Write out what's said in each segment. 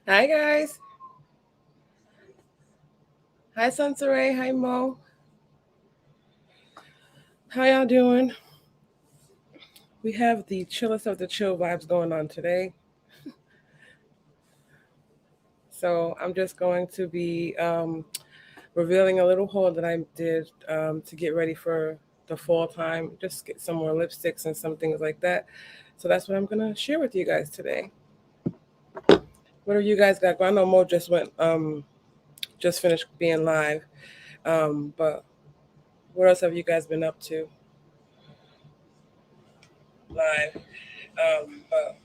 Hi guys. Hi Sansaray. Hi Mo. How y'all doing? We have the chillest of the chill vibes going on today. So I'm just going to be revealing a little haul that I did to get ready for the fall time. Just get some more lipsticks and some things like that. So that's what I'm gonna share with you guys today. What have you guys got? I know Mo just finished being live. But what else have you guys been up to? Live. But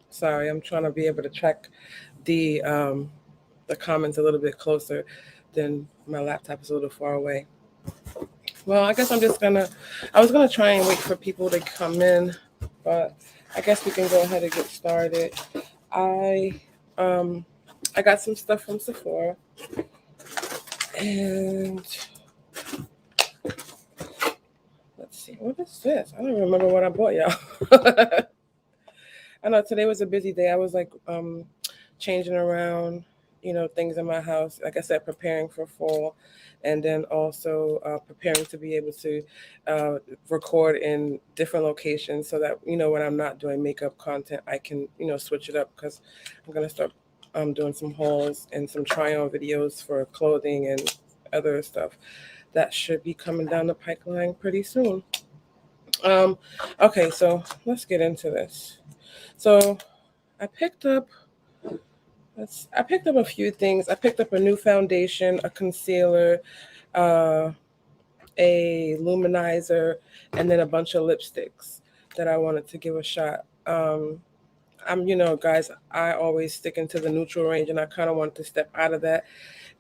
sorry, I'm trying to be able to track the um, the comments a little bit closer than my laptop is a little far away. Well, I guess I'm just gonna. I was gonna try and wait for people to come in, but I guess we can go ahead and get started. I um I got some stuff from Sephora, and let's see, what is this? I don't remember what I bought, y'all. I know today was a busy day. I was like changing around, things in my house. Like I said, preparing for fall, and then also preparing to be able to uh, record in different locations so that when I'm not doing makeup content, I can switch it up because I'm gonna start doing some hauls and some try-on videos for clothing and other stuff that should be coming down the pipeline pretty soon. Um, okay, so let's get into this. So I picked up I picked up a few things. I picked up a new foundation, a concealer, uh, a luminizer, and then a bunch of lipsticks that I wanted to give a shot. Guys, I always stick into the neutral range, and I kind of want to step out of that.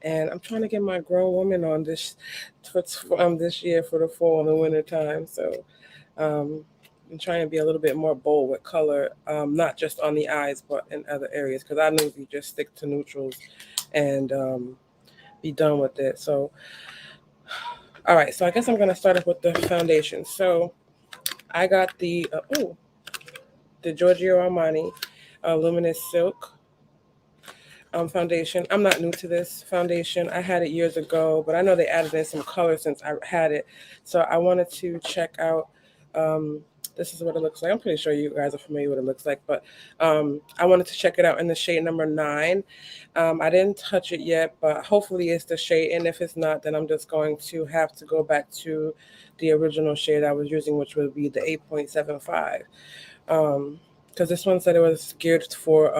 And I'm trying to get my grown woman on this year for the fall and the winter time. So um, I'm trying to be a little bit more bold with color, not just on the eyes, but in other areas. Because I know if you just stick to neutrals and be done with it. So, all right. So I guess I'm gonna start off with the foundation. So I got the Giorgio Armani Luminous Silk foundation. I'm not new to this foundation. I had it years ago, but I know they added in some color since I had it. So I wanted to check out. Um, this is what it looks like. I'm pretty sure you guys are familiar with what it looks like, but I wanted to check it out in the shade number 9. I didn't touch it yet, but hopefully it's the shade. And if it's not, then I'm just going to have to go back to the original shade I was using, which would be the 8.75. Because this one said it was geared for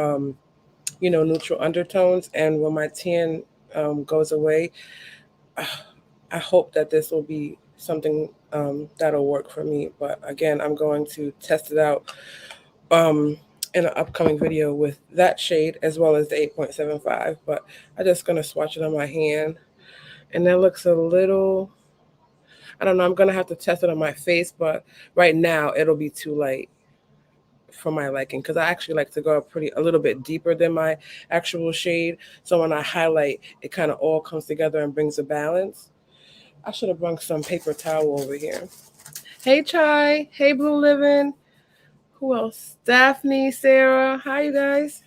neutral undertones. And when my tan goes away, I hope that this will be something that'll work for me. But again, I'm going to test it out um, in an upcoming video with that shade as well as the 8.75. But I'm just going to swatch it on my hand. And that looks a little, I don't know, I'm going to have to test it on my face. But right now, it'll be too light for my liking because I actually like to go a little bit deeper than my actual shade. So when I highlight, it kind of all comes together and brings a balance. I should have brought some paper towel over here. Hey Chai, hey Blue Living. Who else? Daphne, Sarah. Hi you guys.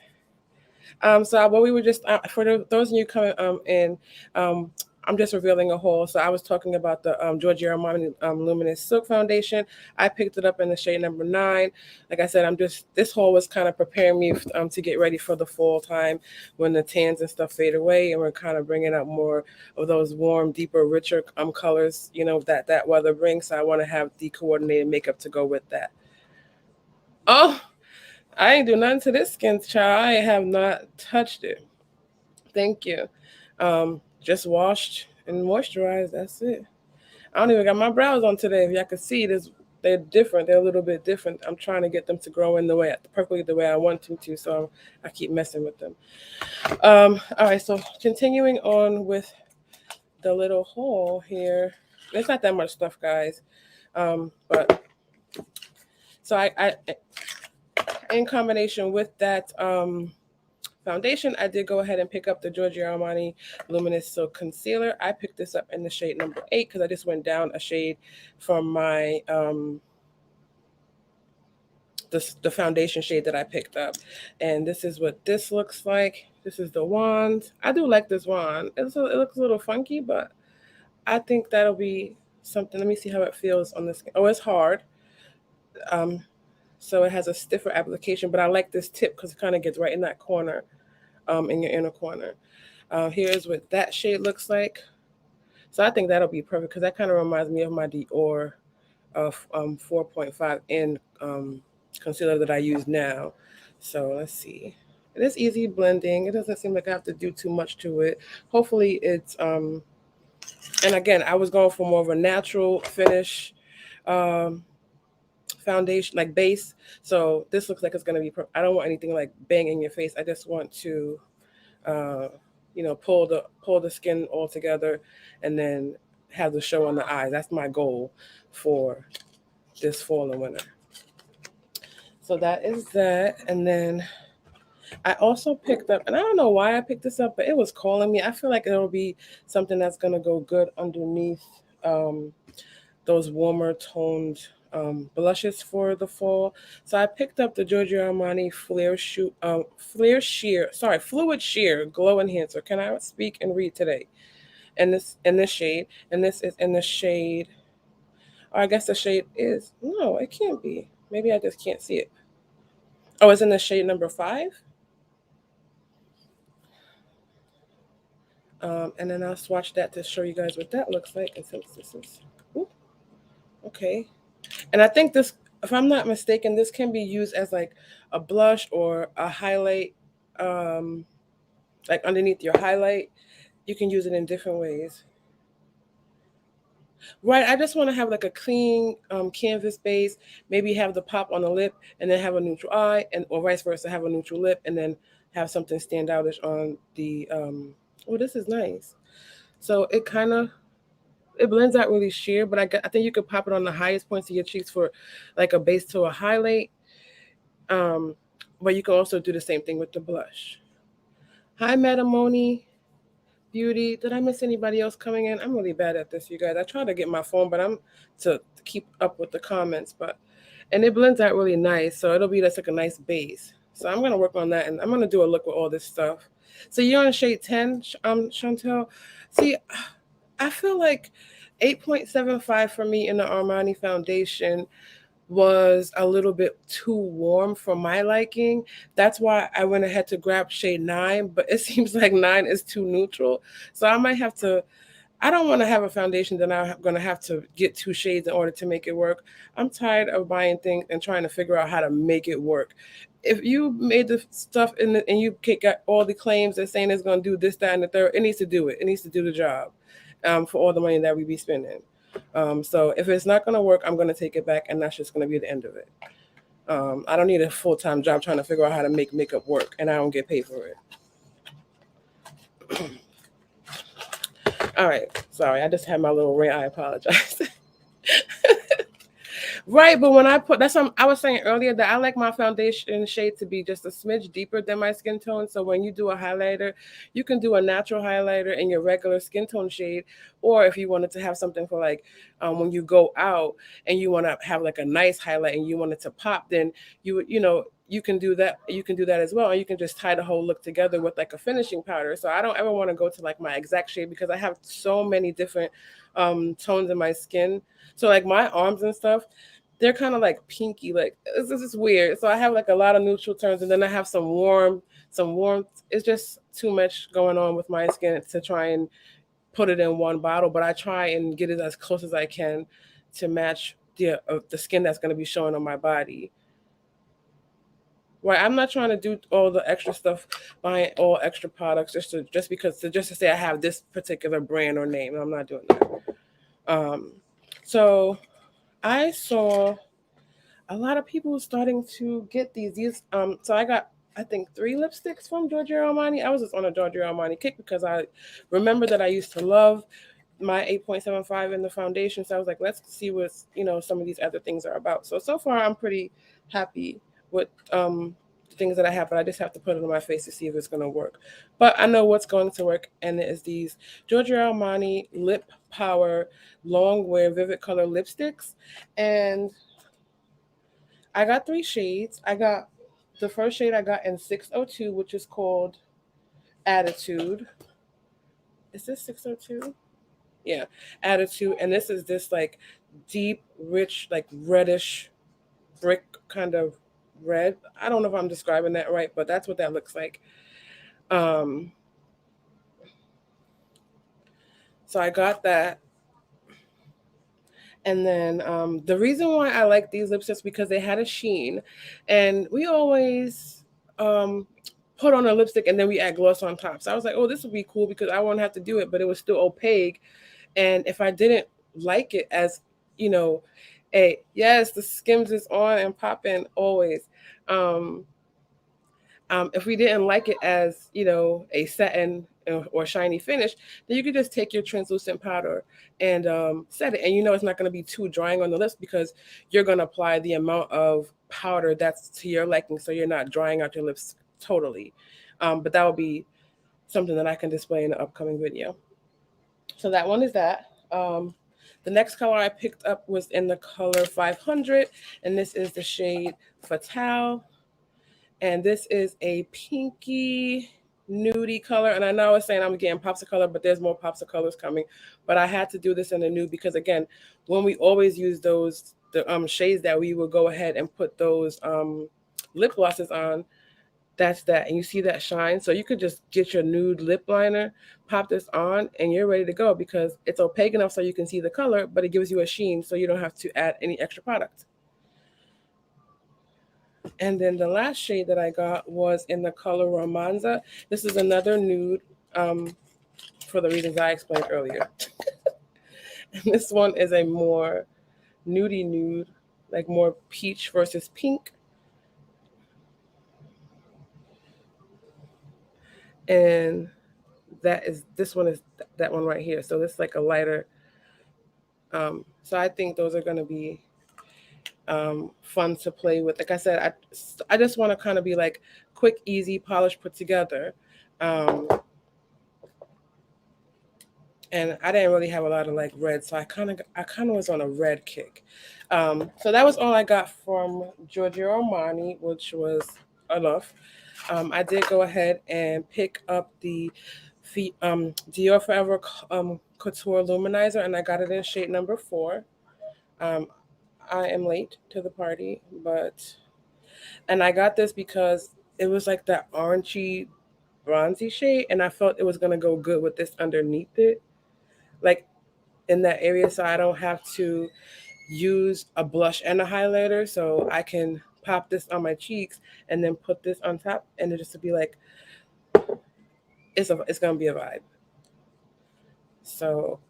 So what we were just for those of you coming in, um, I'm just revealing a haul. So I was talking about the Giorgio Armani Luminous Silk Foundation. I picked it up in the shade number 9. Like I said, this haul was kind of preparing me to get ready for the fall time when the tans and stuff fade away, and we're kind of bringing out more of those warm, deeper, richer colors. That weather brings. So I want to have the coordinated makeup to go with that. Oh, I ain't do nothing to this skin, child. I have not touched it. Thank you. Just washed and moisturized. That's it. I don't even got my brows on today. If y'all can see, they're different. They're a little bit different. I'm trying to get them to grow in perfectly the way I want them to. So I keep messing with them. All right. So continuing on with the little haul here. There's not that much stuff, guys. But so I in combination with that foundation, I did go ahead and pick up the Giorgio Armani Luminous Silk Concealer. I picked this up in the shade number 8 because I just went down a shade from my the foundation shade that I picked up. And this is what this looks like. This is the wand. I do like this wand. It looks a little funky, but I think that'll be something. Let me see how it feels on this. Oh, it's hard. Um, so it has a stiffer application, but I like this tip because it kind of gets right in that corner, in your inner corner. Here's what that shade looks like. So I think that'll be perfect because that kind of reminds me of my Dior 4.5 in concealer that I use now. So let's see. It is easy blending. It doesn't seem like I have to do too much to it. Hopefully it's and again, I was going for more of a natural finish um, foundation, like base. So this looks like it's going to be, I don't want anything like bang in your face. I just want to, uh, pull the skin all together and then have the show on the eyes. That's my goal for this fall and winter. So that is that. And then I also picked up, and I don't know why I picked this up, but it was calling me. I feel like it'll be something that's going to go good underneath um, those warmer toned blushes for the fall. So I picked up the Giorgio Armani Fluid Sheer Glow Enhancer. Can I speak and read today? And this in this shade, and this is in the shade. Or I guess the shade is no, it can't be. Maybe I just can't see it. Oh, it's in the shade number 5. And then I'll swatch that to show you guys what that looks like. And since this is, ooh, okay. And I think this, if I'm not mistaken, this can be used as like a blush or a highlight, like underneath your highlight. You can use it in different ways. Right, I just want to have like a clean canvas base, maybe have the pop on the lip and then have a neutral eye, and or vice versa, have a neutral lip and then have something stand outish on the oh, this is nice. So it kind of, it blends out really sheer, but I think you could pop it on the highest points of your cheeks for like a base to a highlight. Um, but you can also do the same thing with the blush. Hi, Matamoni Beauty. Did I miss anybody else coming in? I'm really bad at this, you guys. I try to get my phone, but I'm to keep up with the comments. But and it blends out really nice, so it'll be just like a nice base. So I'm gonna work on that, and I'm gonna do a look with all this stuff. So you're on shade 10, Chantel. See, I feel like 8.75 for me in the Armani foundation was a little bit too warm for my liking. That's why I went ahead to grab shade 9, but it seems like 9 is too neutral. So I might have to, I don't want to have a foundation that I'm going to have to get 2 shades in order to make it work. I'm tired of buying things and trying to figure out how to make it work. If you made the stuff and you got all the claims that saying it's going to do this, that, and the third, it needs to do it. It needs to do the job for all the money that we be spending. So if it's not going to work, I'm going to take it back, and that's just going to be the end of it. I don't need a full-time job trying to figure out how to make makeup work, and I don't get paid for it. All right. Sorry, I just had my little rant. I apologize. Right, but when I put, that's what I was saying earlier, that I like my foundation shade to be just a smidge deeper than my skin tone. So when you do a highlighter, you can do a natural highlighter in your regular skin tone shade, or if you wanted to have something for like when you go out and you want to have like a nice highlight and you want it to pop, then you can do that. You can do that as well, and you can just tie the whole look together with like a finishing powder. So I don't ever want to go to like my exact shade because I have so many different tones in my skin. So like my arms and stuff, they're kind of like pinky, like it's just weird. So I have like a lot of neutral tones, and then I have some warmth. It's just too much going on with my skin to try and put it in one bottle. But I try and get it as close as I can to match the skin that's going to be showing on my body. Right, I'm not trying to do all the extra stuff, buying all extra products just to say I have this particular brand or name. I'm not doing that. So I saw a lot of people starting to get these. So I got, I think, 3 lipsticks from Giorgio Armani. I was just on a Giorgio Armani kick because I remember that I used to love my 8.75 in the foundation. So I was like, let's see what some of these other things are about. So far I'm pretty happy with the things that I have, but I just have to put it on my face to see if it's going to work. But I know what's going to work, and it is these Giorgio Armani Lip Power Long Wear Vivid Color lipsticks. And I got 3 shades. I got the first shade I got in 602, which is called Attitude. Is this 602? Yeah, Attitude. And this is this like deep, rich, like reddish brick kind of red. I don't know if I'm describing that right, but that's what that looks like. Um, so I got that. And then the reason why I like these lipsticks because they had a sheen, and we always um, put on a lipstick and then we add gloss on top. So I was like, oh, this would be cool because I won't have to do it, but it was still opaque. And if I didn't like it as, you know, a yes, the Skims is on and popping always. Um, if we didn't like it as, you know, a satin or shiny finish, then you could just take your translucent powder and set it. And you know it's not going to be too drying on the lips because you're going to apply the amount of powder that's to your liking, so you're not drying out your lips totally. But that will be something that I can display in the upcoming video. So that one is that. The next color I picked up was in the color 500, and this is the shade Fatale. And this is a pinky nudie color. And I know I was saying I'm getting pops of color, but there's more pops of colors coming. But I had to do this in the nude because again, when we always use those the shades that we would go ahead and put those lip glosses on, that's that. And you see that shine. So you could just get your nude lip liner, pop this on, and you're ready to go because it's opaque enough so you can see the color, but it gives you a sheen so you don't have to add any extra product. And then the last shade that I got was in the color Ramanza. This is another nude for the reasons I explained earlier. And this one is a more nudie nude, like more peach versus pink. And this one is that one right here. So this is like a lighter. So I think those are going to be fun to play with. Like I said, I just want to kind of be like quick, easy, polished, put together. And I didn't really have a lot of like red, so I kind of was on a red kick. So that was all I got from Giorgio Armani, which was enough. I did go ahead and pick up the Dior Forever Couture Luminizer, and I got it in shade number 4. Um, I am late to the party, and I got this because it was like that orangey, bronzy shade, and I felt it was gonna go good with this underneath it, like in that area, so I don't have to use a blush and a highlighter, so I can pop this on my cheeks and then put this on top, and it just to be like it's gonna be a vibe. So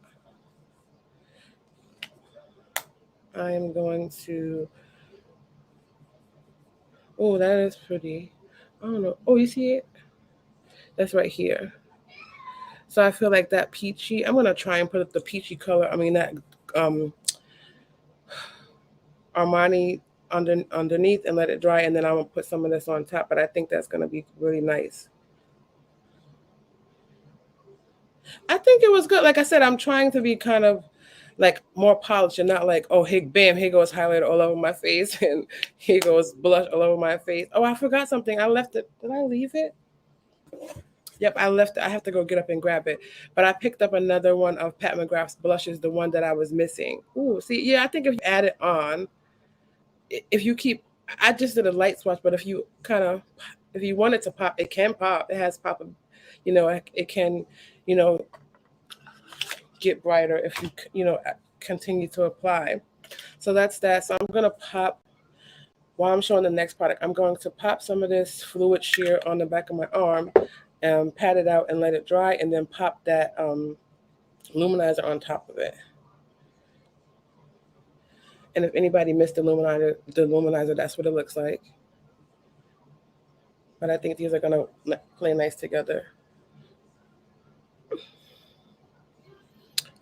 I am going to. Oh, that is pretty. I don't know. Oh, you see it? That's right here. So I feel like that peachy. I'm gonna try and put up the peachy color. I mean that um, Armani underneath and let it dry, and then I'm gonna put some of this on top. But I think that's gonna be really nice. I think it was good. Like I said, I'm trying to be kind of like more polished and not like, oh, hey, bam, here goes highlighter all over my face and here goes blush all over my face. Oh, I forgot something. I left it. Did I leave it? Yep, I left it. I have to go get up and grab it. But I picked up another one of Pat McGrath's blushes, the one that I was missing. Ooh, see, yeah, I think if you add it on, if you keep, I just did a light swatch, but if you kind of, if you want it to pop, it can pop. It has pop, you know, it can, you know, get brighter if you continue to apply. So that's that. So I'm gonna pop while I'm showing the next product. I'm going to pop some of this fluid sheer on the back of my arm, pat it out and let it dry, and then pop that luminizer on top of it. And if anybody missed the luminizer, that's what it looks like. But I think these are gonna play nice together.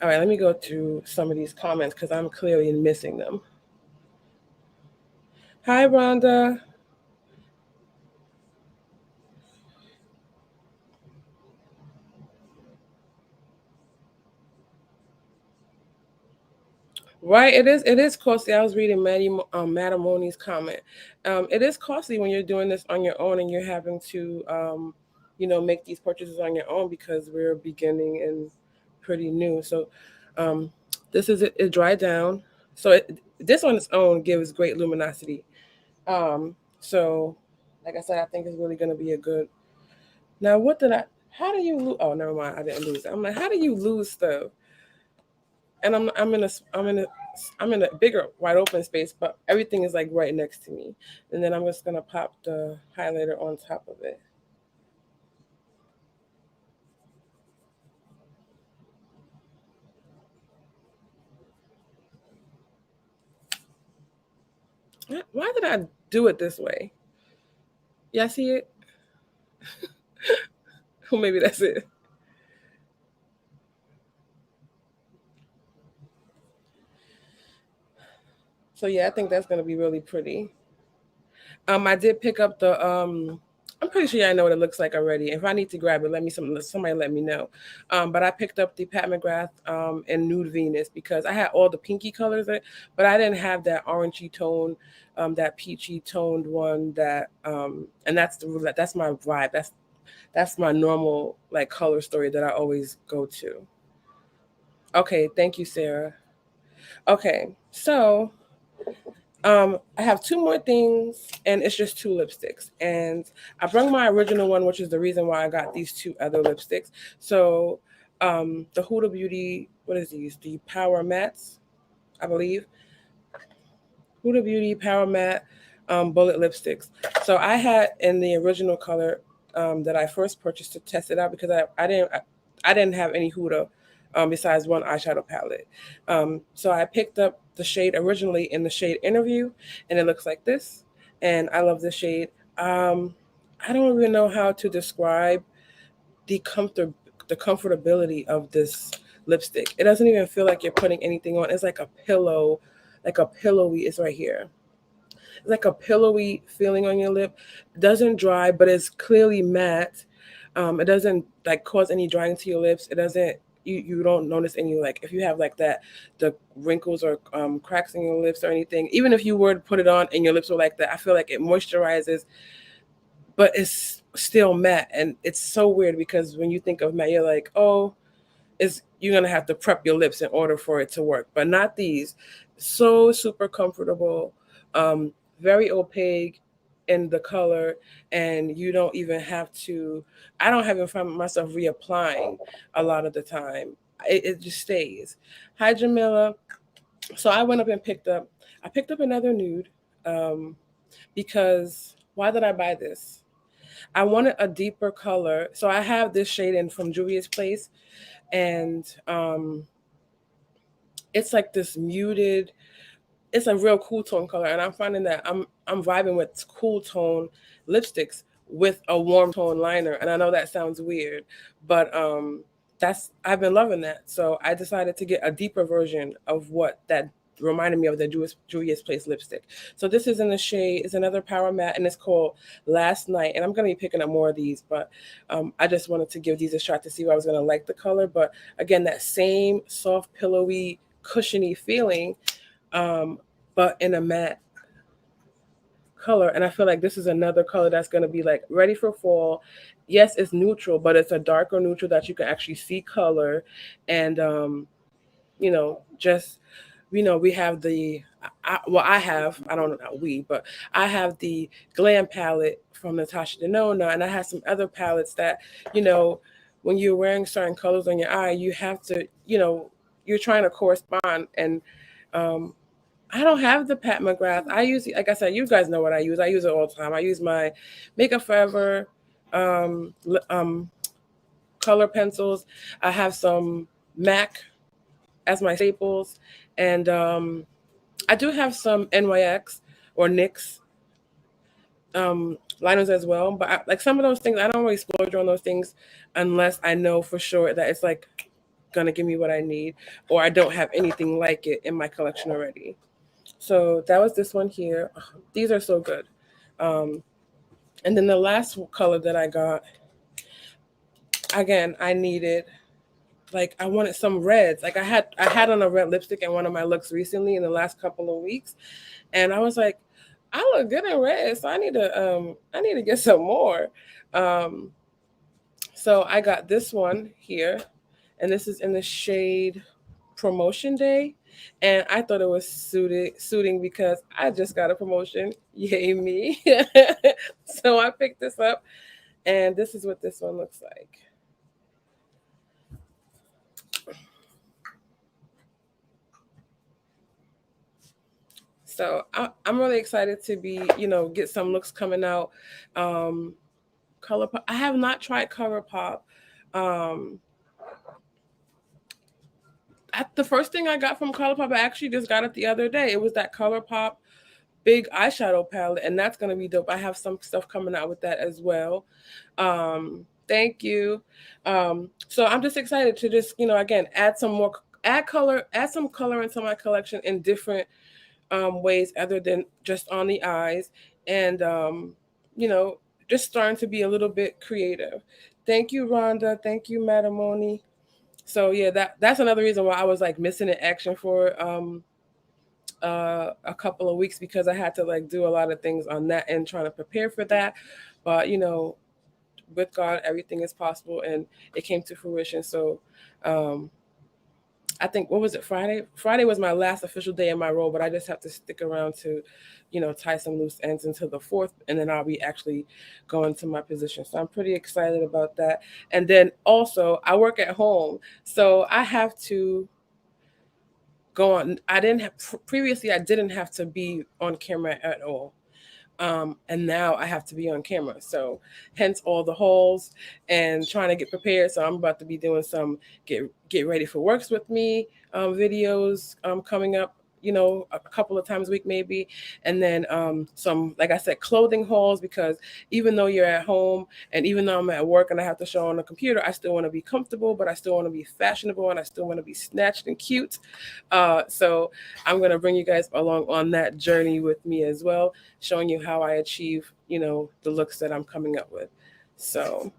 All right, let me go through some of these comments because I'm clearly missing them. Hi, Rhonda. Right, it is costly. I was reading Maddie, Moni's comment. It is costly when you're doing this on your own and you're having to, make these purchases on your own because we're beginning and pretty new. So, um, this is it. It dried down. So this on its own gives great luminosity. So, like I said, I think it's really going to be a good. Now, what did I? How do you lose? Oh, never mind. I didn't lose it. I'm like, how do you lose stuff? And I'm in a bigger wide open space, but everything is like right next to me. And then I'm just gonna pop the highlighter on top of it. Why did I do it this way? Y'all see it? Well, maybe that's it. So yeah, I think that's gonna be really pretty. I did pick up the I'm pretty sure I know what it looks like already. If I need to grab it, somebody let me know. But I picked up the Pat McGrath in Nude Venus because I had all the pinky colors in it, but I didn't have that orangey tone, that peachy toned one and that's my vibe. That's my normal like color story that I always go to. Okay, thank you, Sarah. Okay, so I have two more things, and it's just two lipsticks. And I brought my original one, which is the reason why I got these two other lipsticks. So, the Huda Beauty, what is these? The Power Mattes, I believe. Huda Beauty Power Matte Bullet Lipsticks. So I had in the original color that I first purchased to test it out because I didn't have any Huda besides one eyeshadow palette. So I picked up the shade originally in the shade Interview, and it looks like this. And I love this shade. Um, I don't even know how to describe the comfort the comfortability of this lipstick. It doesn't even feel like you're putting anything on. It's like a pillow, like a pillowy. It's right here. It's like a pillowy feeling on your lip. It doesn't dry, but it's clearly matte. It doesn't like cause any drying to your lips. It doesn't. You don't notice any like if you have like that the wrinkles or cracks in your lips or anything. Even if you were to put it on and your lips were like that, I feel like it moisturizes, but it's still matte, and it's so weird because when you think of matte, you're like, oh, is you're gonna have to prep your lips in order for it to work, but not these. So super comfortable, um, very opaque in the color, and you don't even have to. I don't even find myself reapplying a lot of the time. It just stays. Hi, Jamila. So I went up and picked up. I picked up another nude because why did I buy this? I wanted a deeper color, so I have this shade in from Juvia's Place, and it's like this muted. It's a real cool tone color, and I'm finding that I'm vibing with cool tone lipsticks with a warm tone liner. And I know that sounds weird, but that's I've been loving that. So I decided to get a deeper version of what that reminded me of the Julia's Place lipstick. So this is in the shade, it's another power matte, and it's called Last Night. And I'm gonna be picking up more of these, but I just wanted to give these a shot to see if I was gonna like the color. But again, that same soft, pillowy, cushiony feeling, um, but in a matte color. And I feel like this is another color that's going to be like ready for fall. Yes, it's neutral, but it's a darker neutral that you can actually see color. And just we have I have, I don't know about we, but I have the Glam palette from Natasha Denona, and I have some other palettes that you know when you're wearing certain colors on your eye, you have to you're trying to correspond. And um, I don't have the Pat McGrath. I use, like I said, you guys know what I use. I use it all the time. I use my Makeup Forever color pencils. I have some MAC as my staples, and I do have some NYX or NYX liners as well. But like some of those things, I don't really splurge on those things unless I know for sure that it's like gonna give me what I need, or I don't have anything like it in my collection already. So that was this one here. These are so good. Um, and then the last color that I got, again, I needed like I wanted some reds. Like I had on a red lipstick in one of my looks recently in the last couple of weeks, and I was like, I look good in red, so I need to get some more. Um, so I got this one here, and this is in the shade Promotion Day, and I thought it was suiting because I just got a promotion. Yay me! So I picked this up, and this is what this one looks like. So I'm really excited to be, get some looks coming out. Um, Color Pop. I have not tried Color Pop. Um, the first thing I got from Color Pop, I actually just got it the other day. It was that Color Pop big eyeshadow palette, and that's gonna be dope. I have some stuff coming out with that as well. Thank you. So I'm just excited to just, again, add some color into my collection in different ways other than just on the eyes, and you know, just starting to be a little bit creative. Thank you, Rhonda. Thank you, Madamoni. So yeah, that's another reason why I was like missing in action for a couple of weeks, because I had to like do a lot of things on that and trying to prepare for that. But with God, everything is possible, and it came to fruition. So um, I think, what was it, Friday? Friday was my last official day in my role, but I just have to stick around to, tie some loose ends until the 4th, and then I'll be actually going to my position. So I'm pretty excited about that. And then also, I work at home, so I have to go on. I didn't have previously. I didn't have to be on camera at all. And now I have to be on camera. So hence all the hauls and trying to get prepared. So I'm about to be doing some get ready for works with me videos coming up, a couple of times a week maybe. And then some, like I said, clothing hauls, because even though you're at home and even though I'm at work and I have to show on the computer, I still want to be comfortable, but I still want to be fashionable, and I still want to be snatched and cute. So I'm going to bring you guys along on that journey with me as well, showing you how I achieve, the looks that I'm coming up with. So,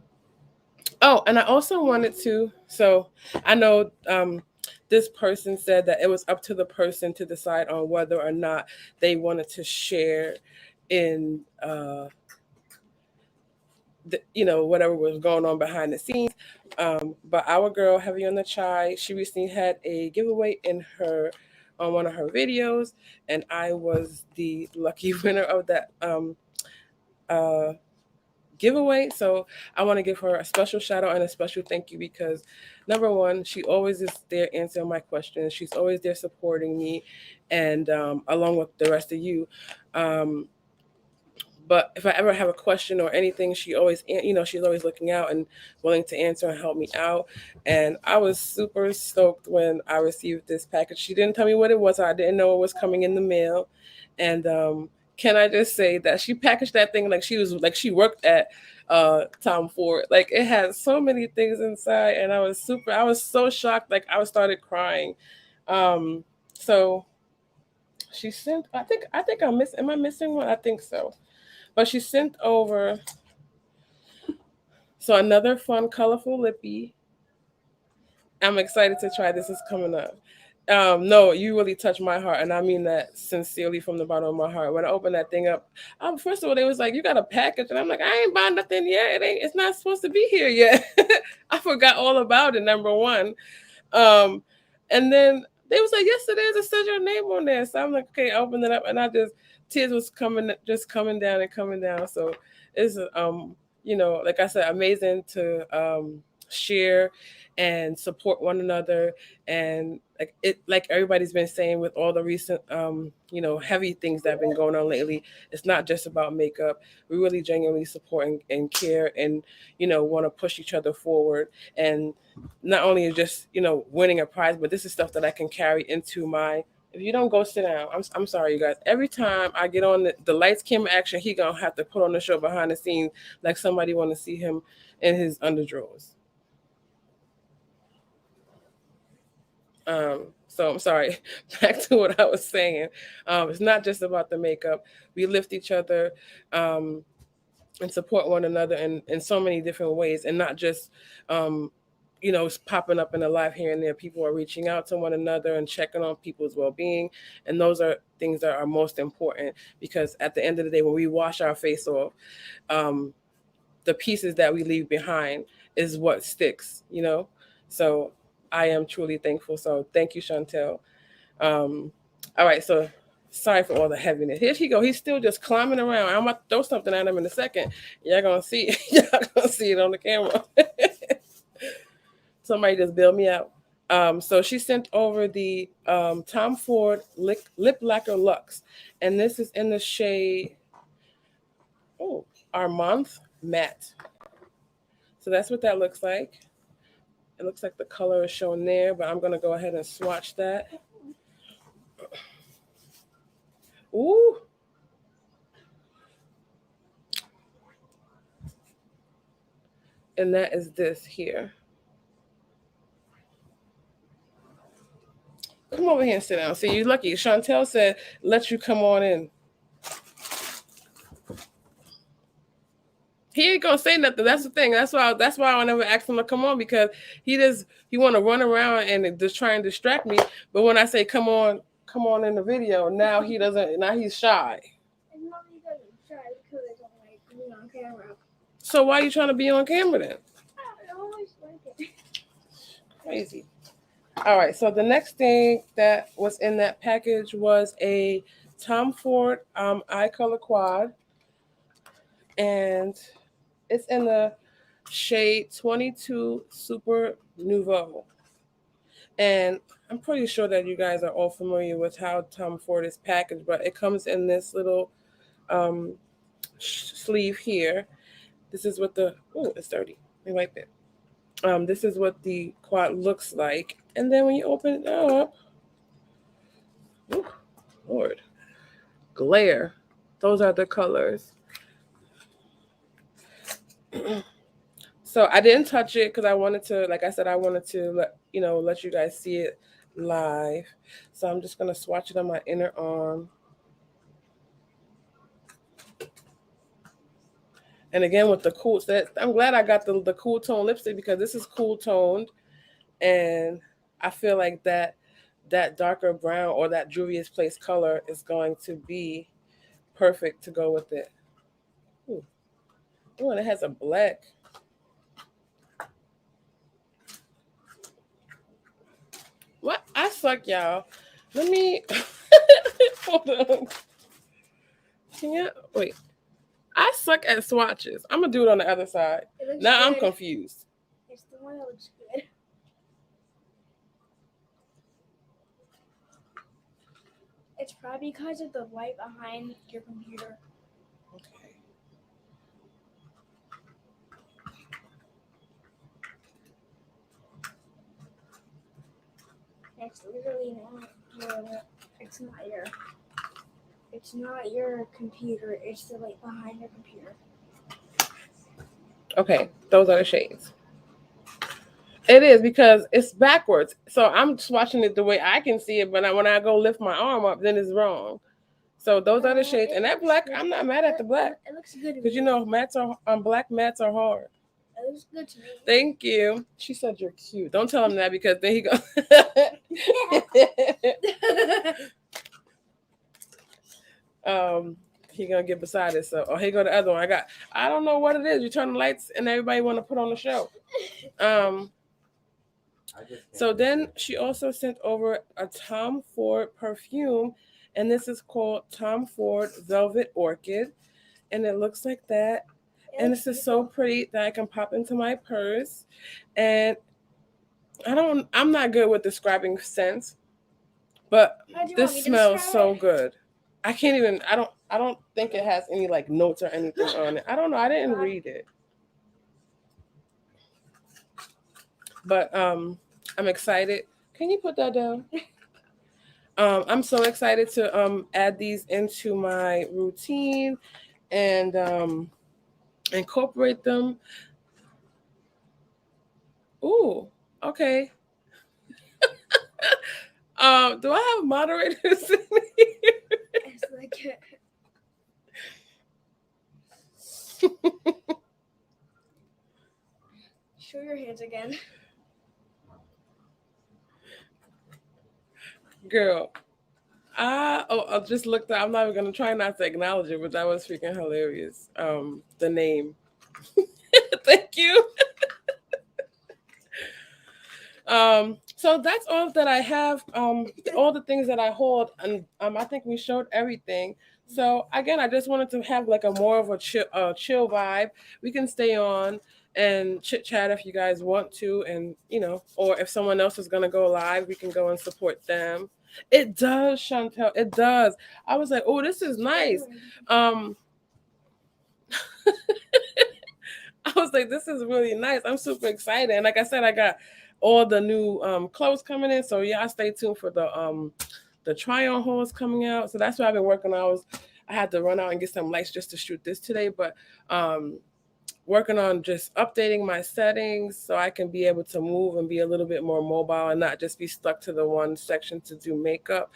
oh, and I also wanted to, so I know this person said that it was up to the person to decide on whether or not they wanted to share in, whatever was going on behind the scenes. But our girl, Heavy on the Chai, she recently had a giveaway on one of her videos, and I was the lucky winner of that uh, giveaway. So I want to give her a special shout out and a special thank you, because number one, she always is there answering my questions. She's always there supporting me, and along with the rest of you. Um, but if I ever have a question or anything, she's always looking out and willing to answer and help me out. And I was super stoked when I received this package. She didn't tell me what it was. I didn't know it was coming in the mail. And can I just say that she packaged that thing like she worked at Tom Ford. Like, it had so many things inside, and I was so shocked. Like, I started crying. Um, so she sent. I think Am I missing one? I think so. But she sent over, so another fun, colorful lippy. I'm excited to try. This is coming up. No, you really touched my heart, and I mean that sincerely from the bottom of my heart. When I opened that thing up, first of all, they was like, "You got a package," and I'm like, "I ain't buying nothing yet. It's not supposed to be here yet." I forgot all about it. Number one, um, and then they was like, "Yes, it is. It says your name on there." So I'm like, "Okay." I opened it up, and tears was coming down and coming down. So it's like I said, amazing to share and support one another, and like everybody's been saying, with all the recent heavy things that have been going on lately, it's not just about makeup. We really genuinely support and care, and want to push each other forward. And not only is just winning a prize, but this is stuff that I can carry into my. If you don't go sit down, I'm sorry, you guys. Every time I get on the lights, camera, action, he gonna have to put on the show behind the scenes, like somebody want to see him in his underdrawers. So I'm sorry. Back to what I was saying. It's not just about the makeup. We lift each other and support one another in so many different ways, and not just it's popping up in the life here and there. People are reaching out to one another and checking on people's well-being, and those are things that are most important, because at the end of the day, when we wash our face off, the pieces that we leave behind is what sticks. So I am truly thankful. So thank you, Chantel. All right, so sorry for all the heaviness. Here she go. He's still just climbing around. I'm about to throw something at him in a second. Y'all gonna see. Y'all gonna see it on the camera. Somebody just bailed me out. So she sent over the Tom Ford Lip Lacquer Luxe, and this is in the shade Armani Matte. So that's what that looks like. It looks like the color is shown there, but I'm gonna go ahead and swatch that. Ooh. And that is this here. Come over here and sit down. See, you're lucky. Chantel said, let you come on in. He ain't gonna say nothing. That's the thing. That's why I never asked him to come on, because he want to run around and just try and distract me. But when I say come on in the video, now he doesn't. Now he's shy. And now he doesn't shy because I don't like being on camera. So why are you trying to be on camera then? I always like it. Crazy. All right. So the next thing that was in that package was a Tom Ford eye color quad, and it's in the shade 22 Super Nouveau. And I'm pretty sure that you guys are all familiar with how Tom Ford is packaged, but it comes in this little sleeve here. This is what it's dirty. Let me wipe it. This is what the quad looks like. And then when you open it up, Lord, glare. Those are the colors. So I didn't touch it because I wanted to, like I said, I wanted to let you guys see it live. So I'm just gonna swatch it on my inner arm. And again with the cool, I'm glad I got the cool tone lipstick, because this is cool toned, and I feel like that darker brown or that Juvia's Place color is going to be perfect to go with it. Ooh, and it has a black. What? I suck, y'all. Let me hold on. Can you wait? I suck at swatches. I'm gonna do it on the other side. Now good. I'm confused. It's the one that looks good. It's probably because of the light behind your computer. Okay. It's literally it's not your computer, it's the light behind your computer. Okay, those are the shades. It is, because it's backwards. So I'm swatching it the way I can see it, but when I go lift my arm up, then it's wrong. So those are the shades. And that black, I'm not mad at the black. It looks good. Because black mattes are hard. It looks good to me. Thank you. She said you're cute. Don't tell him that, because then he goes. He gonna get beside it. So, here go the other one. I don't know what it is. You turn the lights and everybody want to put on the show. So then she also sent over a Tom Ford perfume, and this is called Tom Ford Velvet Orchid, and it looks like that. And this is so pretty that I can pop into my purse. And I'm not good with describing scents, but this smells so good. I can't even, I don't think it has any like notes or anything on it. I don't know. I didn't read it. But I'm excited. Can you put that down? I'm so excited to add these into my routine and incorporate them. Ooh, okay. Do I have moderators in here? It's like show your hands again. Girl. I just looked at, I'm not even gonna try not to acknowledge it, but that was freaking hilarious. The name. Thank you. So that's all that I have. All the things that I hold, and I think we showed everything. So again, I just wanted to have like a more of a chill vibe. We can stay on and chit chat if you guys want to, and or if someone else is gonna go live, we can go and support them. It does, Chantel. It does. I was like, oh, this is nice. Um, I was like, this is really nice. I'm super excited. And like I said, I got all the new clothes coming in. So y'all stay tuned for the try on hauls coming out. So that's what I've been working on. I had to run out and get some lights just to shoot this today, but working on just updating my settings so I can be able to move and be a little bit more mobile and not just be stuck to the one section to do makeup.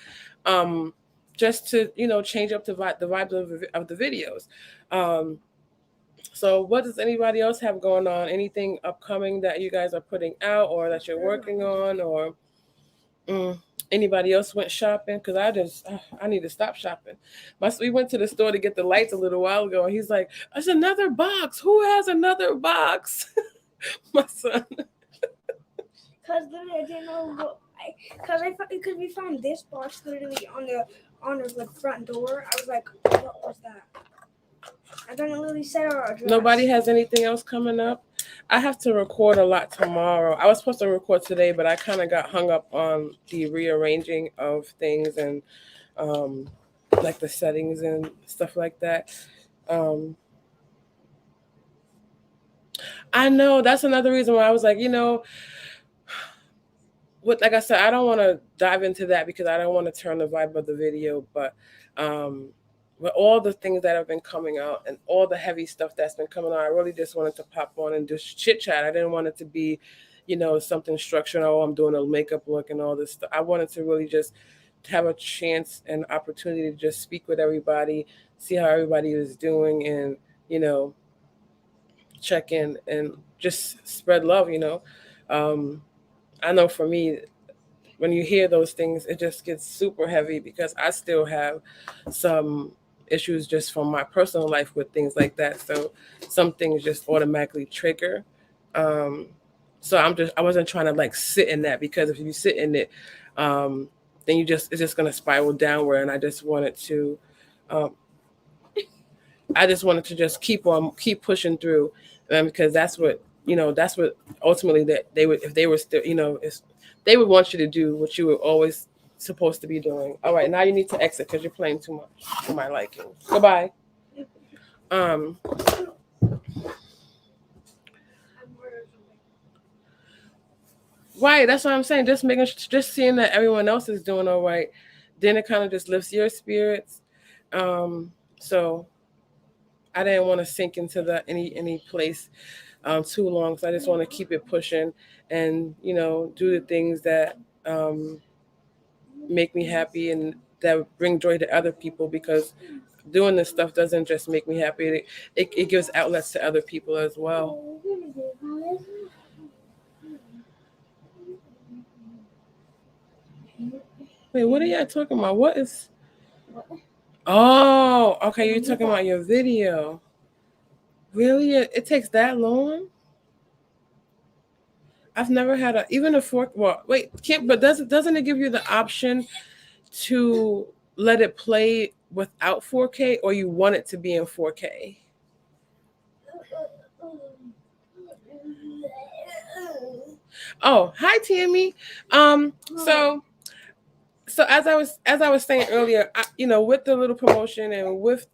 Just to change up the vibes of the videos. So what does anybody else have going on? Anything upcoming that you guys are putting out or that you're working on, or anybody else went shopping? Because I need to stop shopping. We went to the store to get the lights a little while ago, and he's like, "There's another box. Who has another box?" My son. Cause literally I didn't know what. Because we found this box literally on the front door. I was like, what was that? And then it literally said our address. Nobody has anything else coming up? I have to record a lot tomorrow. I was supposed to record today, but I kind of got hung up on the rearranging of things and like the settings and stuff like that. I know that's another reason why I was like, like I said, I don't want to dive into that because I don't want to turn the vibe of the video, but with all the things that have been coming out and all the heavy stuff that's been coming out, I really just wanted to pop on and just chit chat. I didn't want it to be, something structured. Oh, I'm doing a makeup look and all this stuff. I wanted to really just have a chance and opportunity to just speak with everybody, see how everybody is doing, and check in and just spread love. I know for me, when you hear those things, it just gets super heavy because I still have some issues just from my personal life with things like that. So some things just automatically trigger. So I wasn't trying to like sit in that, because if you sit in it, then it's just gonna spiral downward. And I just wanted to just keep pushing through, because that's what ultimately that they would, if they were still, they would want you to do what you were always supposed to be doing. All right, now you need to exit because you're playing too much for my liking. Goodbye. Right, that's what I'm saying. Just seeing that everyone else is doing all right, then it kind of just lifts your spirits. So I didn't want to sink into any place too long. So I just want to keep it pushing and do the things that make me happy and that bring joy to other people, because doing this stuff doesn't just make me happy. It gives outlets to other people as well. Wait, what are y'all talking about? What is? Oh, okay. You're talking about your video. Really? It takes that long? I've never had even a fork. Well, wait, but doesn't it give you the option to let it play without 4K, or you want it to be in 4K? Oh, hi Tammy. So as I was saying earlier, with the little promotion and with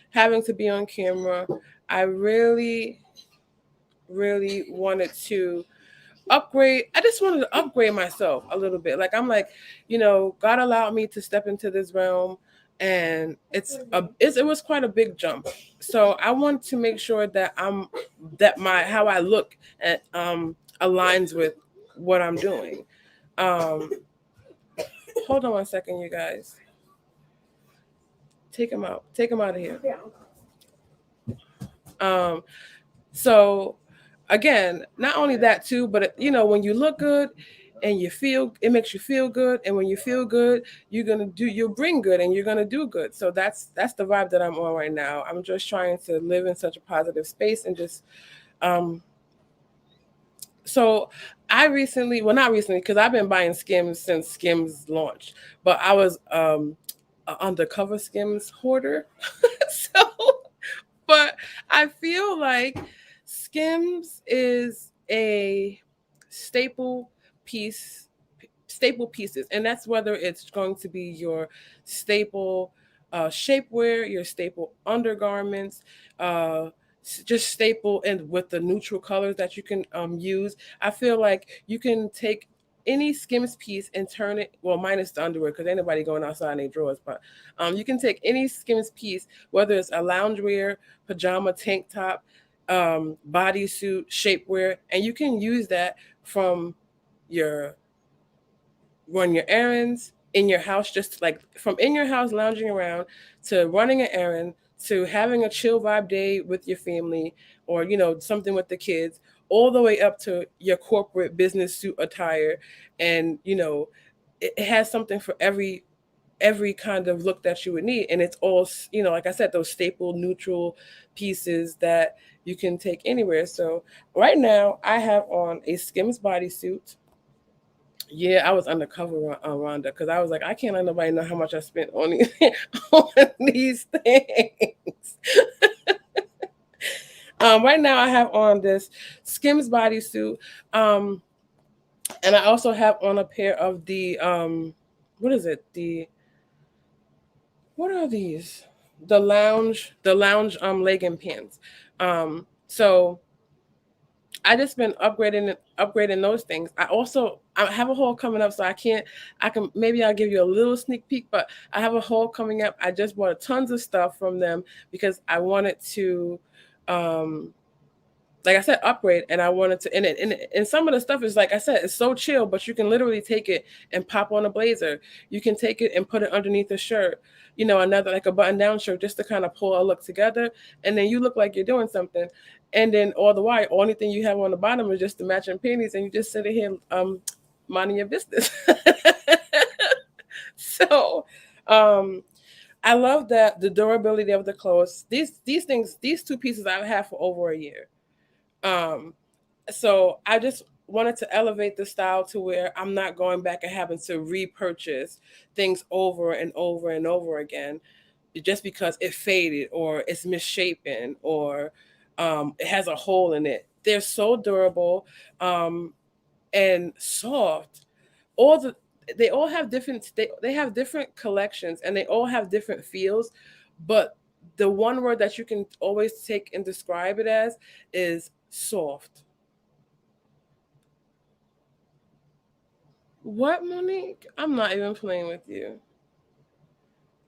having to be on camera, I really wanted to upgrade. I just wanted to upgrade myself a little bit. Like, I'm like, God allowed me to step into this realm, and it was quite a big jump. So I want to make sure that how I look at aligns with what I'm doing. Hold on one second, you guys. Take him out of here. So again, not only that too, but when you look good, and it makes you feel good, and when you feel good, you'll bring good, and you're gonna do good. So that's the vibe that I'm on right now. I'm just trying to live in such a positive space and just um so I recently, well, not recently, because I've been buying Skims since Skims launched, but I was an undercover Skims hoarder. So, but I feel like Skims is a staple piece staple pieces, and that's whether it's going to be your staple shapewear, your staple undergarments, uh, just staple and with the neutral colors that you can use. I feel like you can take any Skims piece and turn it, well, minus the underwear because anybody going outside in their drawers, but you can take any Skims piece, whether it's a loungewear, pajama, tank top, bodysuit, shapewear, and you can use that from your run your errands in your house, just like from in your house lounging around to running an errand to having a chill vibe day with your family, or something with the kids, all the way up to your corporate business suit attire. And it has something for every kind of look that you would need, and it's all, like I said, those staple neutral pieces that you can take anywhere. So right now I have on a Skims bodysuit. Yeah, I was undercover on Rhonda because I was like, I can't let nobody know how much I spent on these, on these things. Right now, I have on this Skims bodysuit, um, and I also have on a pair of the what is it? What are these? The lounge legging pants. So I just been upgrading those things. I have a haul coming up, so I can maybe I'll give you a little sneak peek, but I have a haul coming up. I just bought tons of stuff from them because I wanted to um like I said, upgrade, and I wanted to, and some of the stuff is, like I said, it's so chill, but you can literally take it and pop on a blazer. You can take it and put it underneath a shirt, another like a button down shirt, just to kind of pull a look together, and then you look like you're doing something. And then all the while, only thing you have on the bottom is just the matching panties, and you just sit here minding your business. So um I love that the durability of the clothes. These two pieces I've had for over a year. um so I just wanted to elevate the style to where I'm not going back and having to repurchase things over and over and over again just because it faded or it's misshapen or it has a hole in it. They're so durable um, and soft. All the they all have they have different collections and they all have different feels, but the one word that you can always take and describe it as is soft. What, Monique? I'm not even playing with you.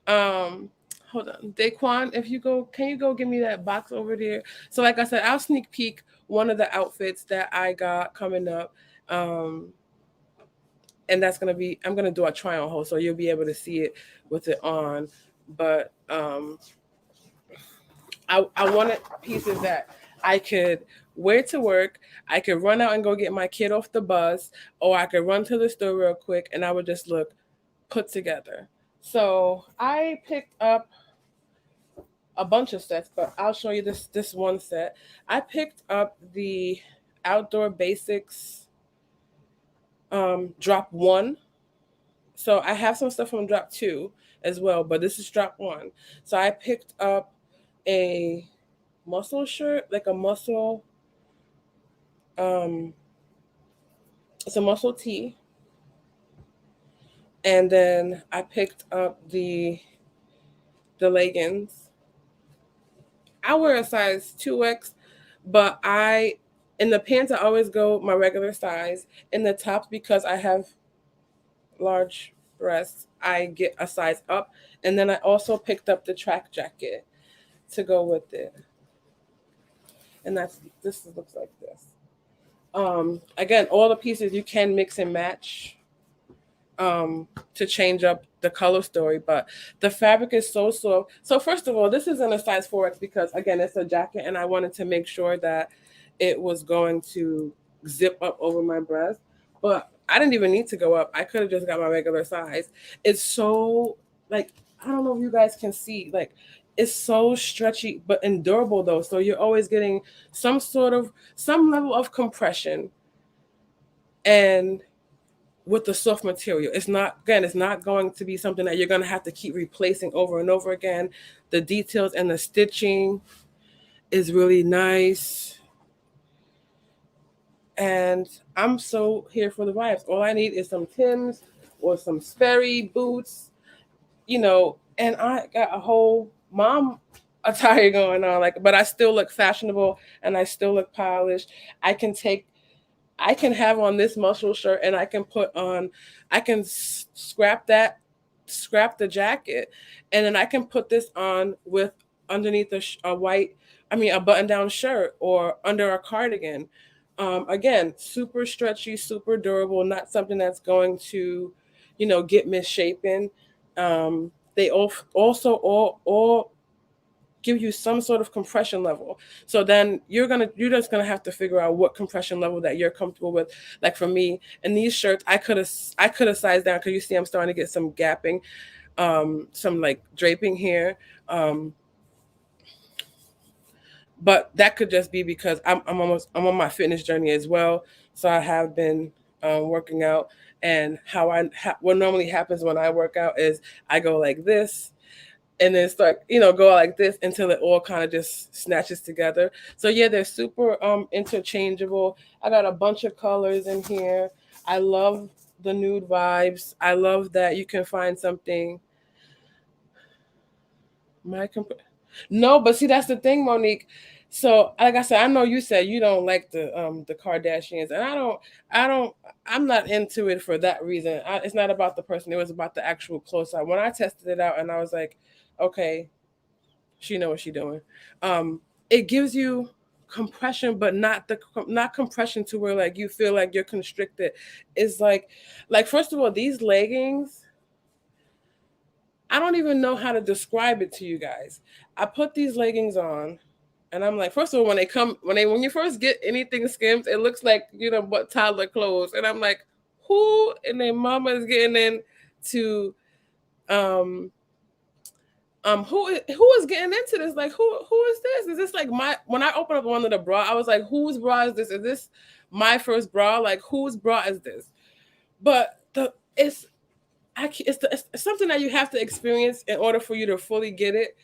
Um, Hold on, Daquan. If you go, can you go give me that box over there? So, like I said, I'll sneak peek one of the outfits that I got coming up. Um, and that's gonna be I'm gonna do a try on hold, so you'll be able to see it with it on. But I wanted pieces that I could wear to work. I could run out and go get my kid off the bus, or I could run to the store real quick, and I would just look put together. So I picked up a bunch of sets, but I'll show you this one set. I picked up the Outdoor Basics drop one. So I have some stuff from drop two as well, but this is drop one. So I picked up a muscle shirt, like a muscle um it's a muscle tee. And then I picked up the leggings. I wear a size 2X, but in the pants I always go my regular size. In the tops, because I have large breasts, I get a size up. And then I also picked up the track jacket to go with it. And this looks like this. Again, all the pieces you can mix and match to change up the color story, but the fabric is so soft. So first of all, this is in a size 4X because again, it's a jacket, and I wanted to make sure that it was going to zip up over my breast. But I didn't even need to go up. I could have just got my regular size. It's so like, I don't know if you guys can see, like it's so stretchy but endurable though. So you're always getting some level of compression, and with the soft material, it's not going to be something that you're going to have to keep replacing over and over again. The details and the stitching is really nice, and I'm so here for the vibes. All I need is some Tims or some Sperry boots, and I got a whole mom attire going on, like, but I still look fashionable and I still look polished. I can take I can have on this muscle shirt and I can scrap the jacket, and then I can put this on with underneath a button down shirt or under a cardigan. Again, super stretchy, super durable, not something that's going to, get misshapen. They also all give you some sort of compression level. So then you're just gonna have to figure out what compression level that you're comfortable with. Like for me, in these shirts, I could have sized down because you see I'm starting to get some gapping, some like draping here. But that could just be because I'm on my fitness journey as well. So I have been working out, and what normally happens when I work out is I go like this, and then start, go like this until it all kind of just snatches together. So yeah, they're super interchangeable. I got a bunch of colors in here. I love the nude vibes. I love that you can find something. My comp- no, but see that's the thing, Monique. So like I said, I know you said you don't like the Kardashians, and I don't I'm not into it for that reason. It's not about the person. It was about the actual close up. When I tested it out, and I was like, okay, she know what she doing. Um, it gives you compression, but not compression to where like you feel like you're constricted. It's like first of all, these leggings, I don't even know how to describe it to you guys. I put these leggings on, and I'm like, first of all, when you first get anything Skims, it looks like what toddler clothes, and I'm like, who and their mama is getting into um who is getting into this? Like who is this? Is this like when I opened up one of the bra, I was like, whose bra is this? Is this my first bra? Like whose bra is this? But the it's something that you have to experience in order for you to fully get it.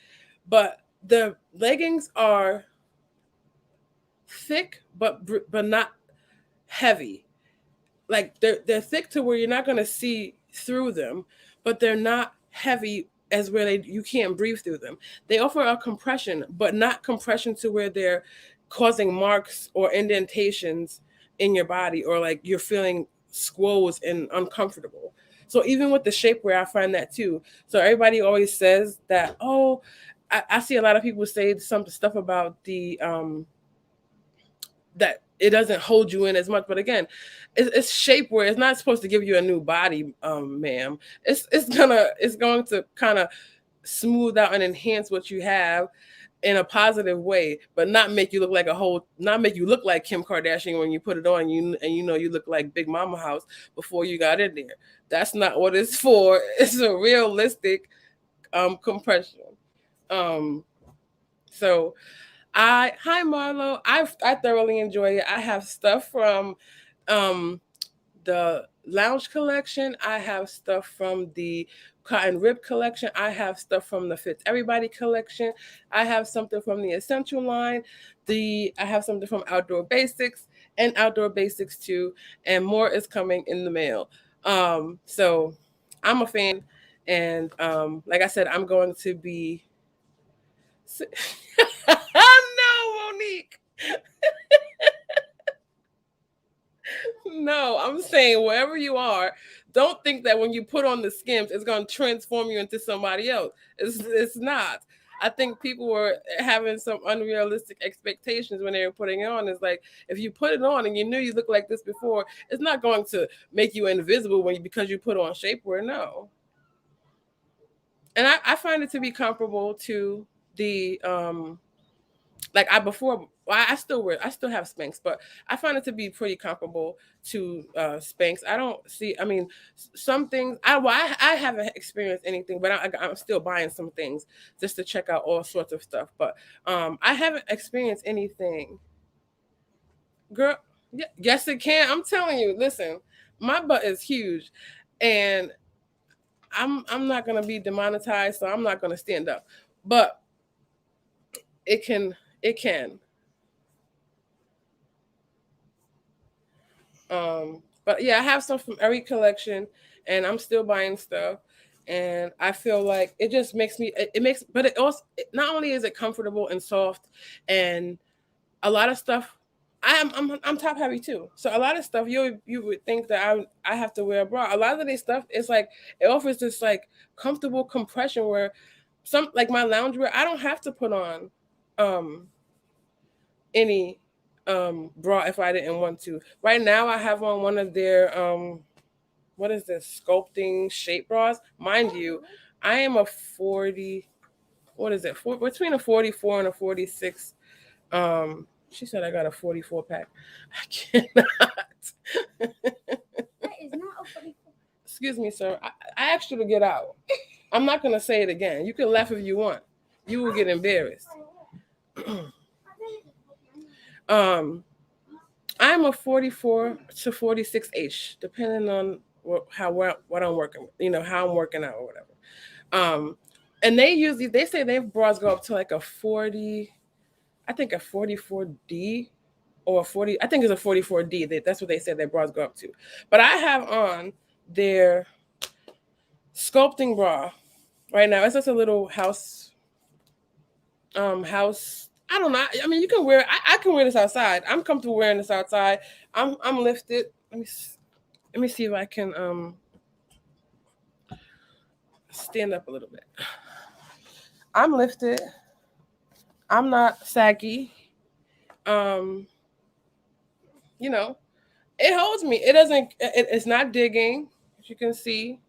But the leggings are thick, but not heavy. Like they're thick to where you're not gonna see through them, but they're not heavy as where you can't breathe through them. They offer a compression, but not compression to where they're causing marks or indentations in your body, or like you're feeling squoze and uncomfortable. So even with the shapewear, I find that too. So everybody always says that, oh, I see a lot of people say some stuff about the that it doesn't hold you in as much. But again, it's shapewear. It's not supposed to give you a new body, ma'am. It's going to kind of smooth out and enhance what you have in a positive way, but not make you look like Kim Kardashian when you put it on you look like Big Mama House before you got in there. That's not what it's for. It's a realistic compression. Um, so hi Marlo. I thoroughly enjoy it. I have stuff from um the lounge collection. I have stuff from the cotton rib collection. I have stuff from the Fits Everybody collection. I have something from the essential line. I have something from Outdoor Basics and Outdoor Basics too, and more is coming in the mail. So I'm a fan, and like I said, I'm going to be no, Monique. No, I'm saying wherever you are, don't think that when you put on the Skims, it's going to transform you into somebody else. It's not. I think people were having some unrealistic expectations when they were putting it on. It's like if you put it on and you knew you looked like this before, it's not going to make you invisible because you put on shapewear. No, and I find it to be comparable to the like I before, well, I still have Spanx, but I find it to be pretty comparable to Spanx. I don't see, I mean, some things I haven't experienced anything, but I'm still buying some things just to check out all sorts of stuff. But I haven't experienced anything, girl. Yes, it can. I'm telling you. Listen, my butt is huge, and I'm not gonna be demonetized, so I'm not gonna stand up. But it can, it can. But yeah, I have stuff from every collection, and I'm still buying stuff. And I feel like it just makes me. It makes, but it also not only is it comfortable and soft, and a lot of stuff. I'm top heavy too, so a lot of stuff you would think that I have to wear a bra. A lot of this stuff is like it offers this like comfortable compression where some like my loungewear I don't have to put on um any bra if I didn't want to. Right now I have on one of their what is this sculpting shape bras. Mind you, I am a 40, what is it? Between a 44 and a 46. She said I got a 44 pack. I cannot. That is not a funny. Excuse me, sir. I asked you to get out. I'm not gonna say it again. You can laugh if you want. You will get embarrassed. um I'm a 44 to 46H, depending on what I'm working with, how I'm working out or whatever. Um, and they say their bras go up to like a 40, I think a 44D or a 40, I think it's a 44D. That's what they said their bras go up to. But I have on their sculpting bra right now. It's just a little house. I don't know. I mean, you can wear. I can wear this outside. I'm comfortable wearing this outside. I'm lifted. Let me see if I can stand up a little bit. I'm lifted. I'm not saggy. Um, you know, it holds me. It doesn't. It's not digging. As you can see,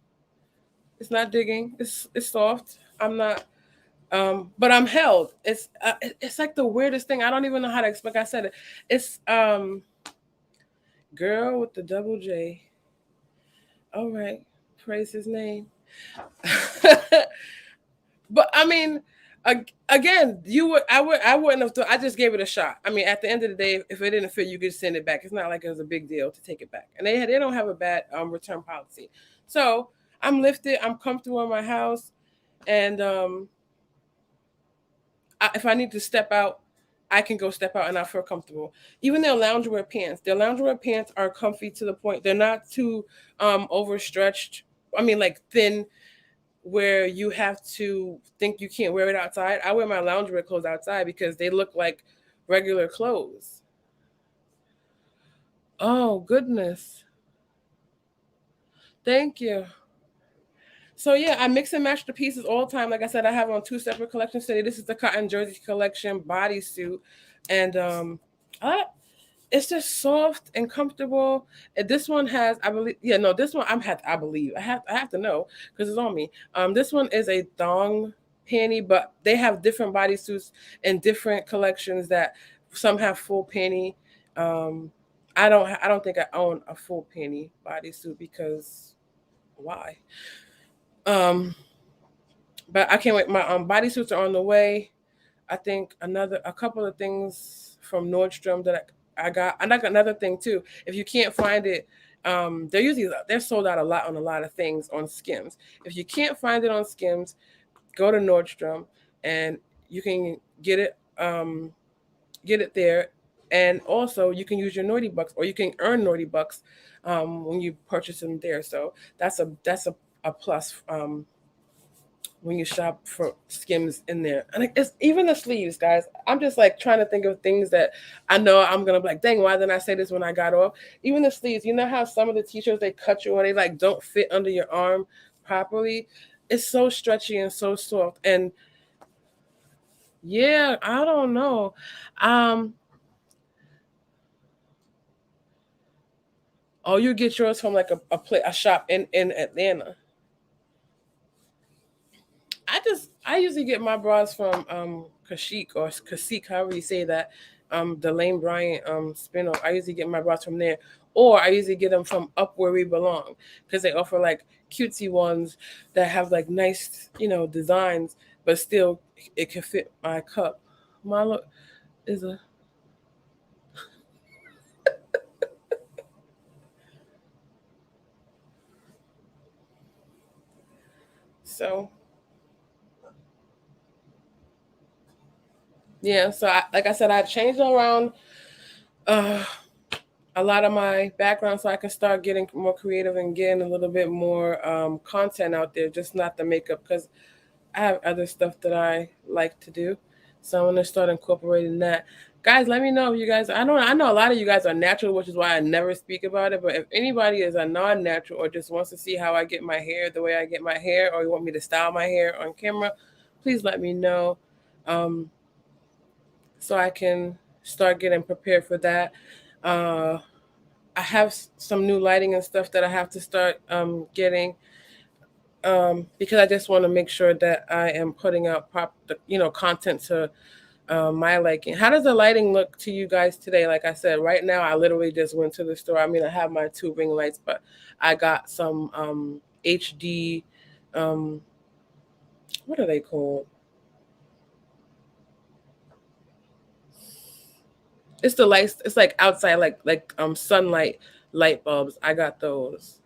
it's not digging. It's soft. I'm not. But I'm held. It's like the weirdest thing. I don't even know how to explain. Like I said it. It's girl with the double J. All right, praise his name. But I mean, again, I wouldn't have. I just gave it a shot. I mean, at the end of the day, if it didn't fit, you could send it back. It's not like it was a big deal to take it back, and they don't have a bad return policy. So I'm lifted. I'm comfortable in my house, and if I need to step out, I can go step out and I feel comfortable. Even their loungewear pants are comfy to the point they're not too overstretched. I mean, like thin where you have to think you can't wear it outside. I wear my loungewear clothes outside because they look like regular clothes. Oh goodness, thank you. So yeah, I mix and match the pieces all the time. Like I said, I have on two separate collections today. This is the cotton jersey collection bodysuit, and I, it's just soft and comfortable. And this one has, I believe, yeah, no, this one I believe I have to know because it's on me. This one is a thong panty, but they have different bodysuits and different collections that some have full panty. Um, I don't think I own a full panty bodysuit because why? Um, but I can't wait. My bodysuits are on the way. I think a couple of things from Nordstrom that I got. And I got another thing too. If you can't find it, they're sold out a lot on a lot of things on Skims. If you can't find it on Skims, go to Nordstrom and you can get it there. And also you can use your Naughty Bucks or you can earn Naughty Bucks when you purchase them there. So that's a plus when you shop for Skims in there. And it's even the sleeves, guys. I'm just like trying to think of things that I know I'm gonna be like, dang, why didn't I say this when I got off? Even the sleeves, you know how some of the t-shirts they cut you or they like don't fit under your arm properly? It's so stretchy and so soft. And yeah, I don't know. Um, oh, you get yours from like a shop in Atlanta. I usually get my bras from Kashik or Kasik, however you say that. The Lane Bryant spin off. I usually get my bras from there. Or I usually get them from Up Where We Belong because they offer like cutesy ones that have like nice, designs, but still it can fit my cup. My look is a so yeah. So like I said, I changed around uh, a lot of my background so I can start getting more creative and getting a little bit more content out there, just not the makeup because I have other stuff that I like to do. So I'm gonna start incorporating that. Guys, let me know if you guys I know a lot of you guys are natural, which is why I never speak about it. But if anybody is a non-natural or just wants to see how I get my hair the way I get my hair, or you want me to style my hair on camera, please let me know. Um, so I can start getting prepared for that. Uh, I have some new lighting and stuff that I have to start getting because I just want to make sure that I am putting out content to my liking. How does the lighting look to you guys today? Like I said, right now I literally just went to the store. I mean, I have my two ring lights, but I got some HD. Um, what are they called? It's the lights. It's like outside, like sunlight light bulbs. I got those.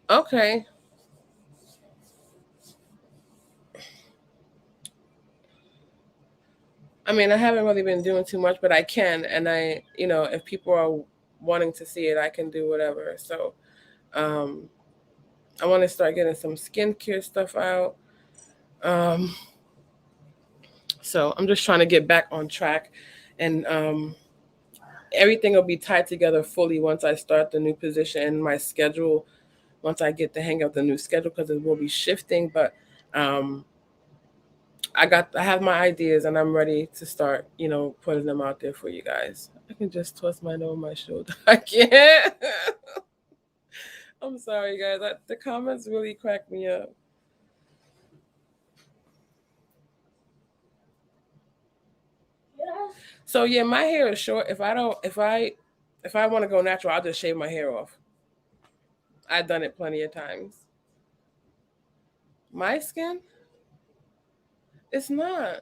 Okay. I mean, I haven't really been doing too much, but I can, and if people are wanting to see it, I can do whatever. So, um, I want to start getting some skincare stuff out. Um, so I'm just trying to get back on track, and everything will be tied together fully once I start the new position and my schedule. Once I get the hang of the new schedule, because it will be shifting, but um, I have my ideas and I'm ready to start, putting them out there for you guys. I can just twist my nose on my shoulder. I can't. I'm sorry, guys. The comments really crack me up. So yeah, my hair is short. If I want to go natural, I'll just shave my hair off. I've done it plenty of times. My skin, it's not.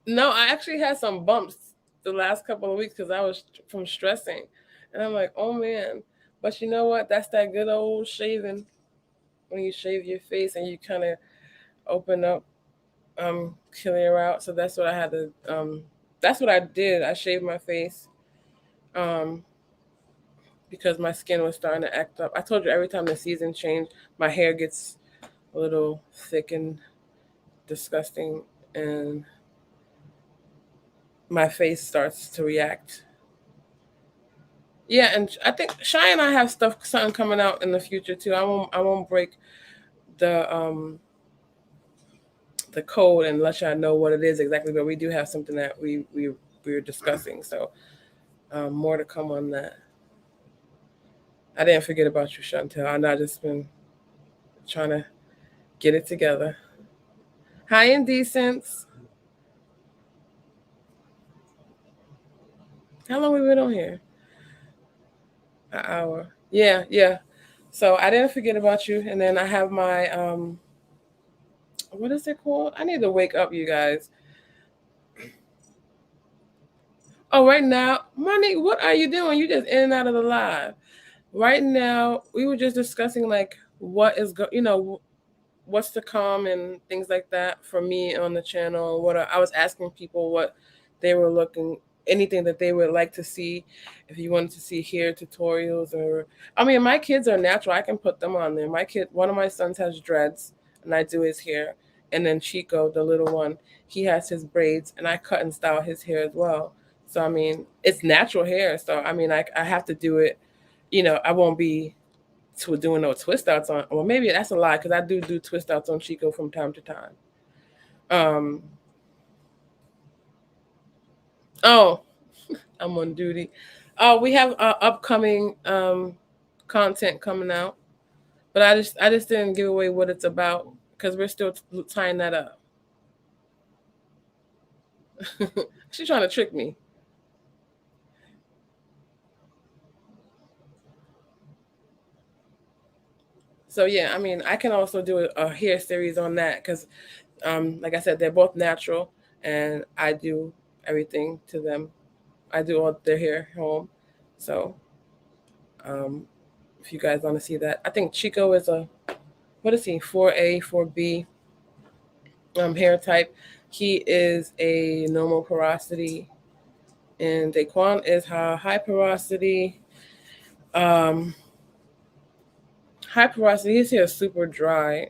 No, I actually had some bumps the last couple of weeks because I was from stressing, and I'm like, oh man. But you know what? That's that good old shaving when you shave your face and you kind of open up, clear out. So that's what I had to. That's what I did. I shaved my face, um, because my skin was starting to act up. I told you every time the season changed, my hair gets a little thick and disgusting, and my face starts to react. Yeah, and I think Shy and I have something coming out in the future too. I won't break the um the code and let y'all know what it is exactly, but we do have something that we're discussing. So more to come on that. I didn't forget about you, Chantel. I know I just been trying to get it together. Hi, Indecents. How long we been on here? An hour. Yeah, yeah. So I didn't forget about you, and then I have my what is it called? I need to wake up, you guys. Oh, right now, Money, what are you doing? You just in and out of the live. Right now, we were just discussing like what's to come and things like that for me on the channel. I was asking people what they were looking, anything that they would like to see. If you wanted to see hair tutorials, or I mean, my kids are natural. I can put them on there. One of my sons has dreads, and I do his hair. And then Chico, the little one, he has his braids, and I cut and style his hair as well. So I mean, it's natural hair. So I mean, I have to do it. I won't be to doing no twist outs on. Well, maybe that's a lie because I do twist outs on Chico from time to time. Um, oh, I'm on duty. We have upcoming content coming out, but I just didn't give away what it's about because we're still tying that up. She's trying to trick me. So yeah, I mean, I can also do a hair series on that because, like I said, they're both natural, and I do everything to them. I do all their hair home. So um, if you guys want to see that, I think Chico is a, what is he, 4A, 4B hair type. He is a normal porosity, and Daquan is high porosity. Um, High porosity. His hair is super dry,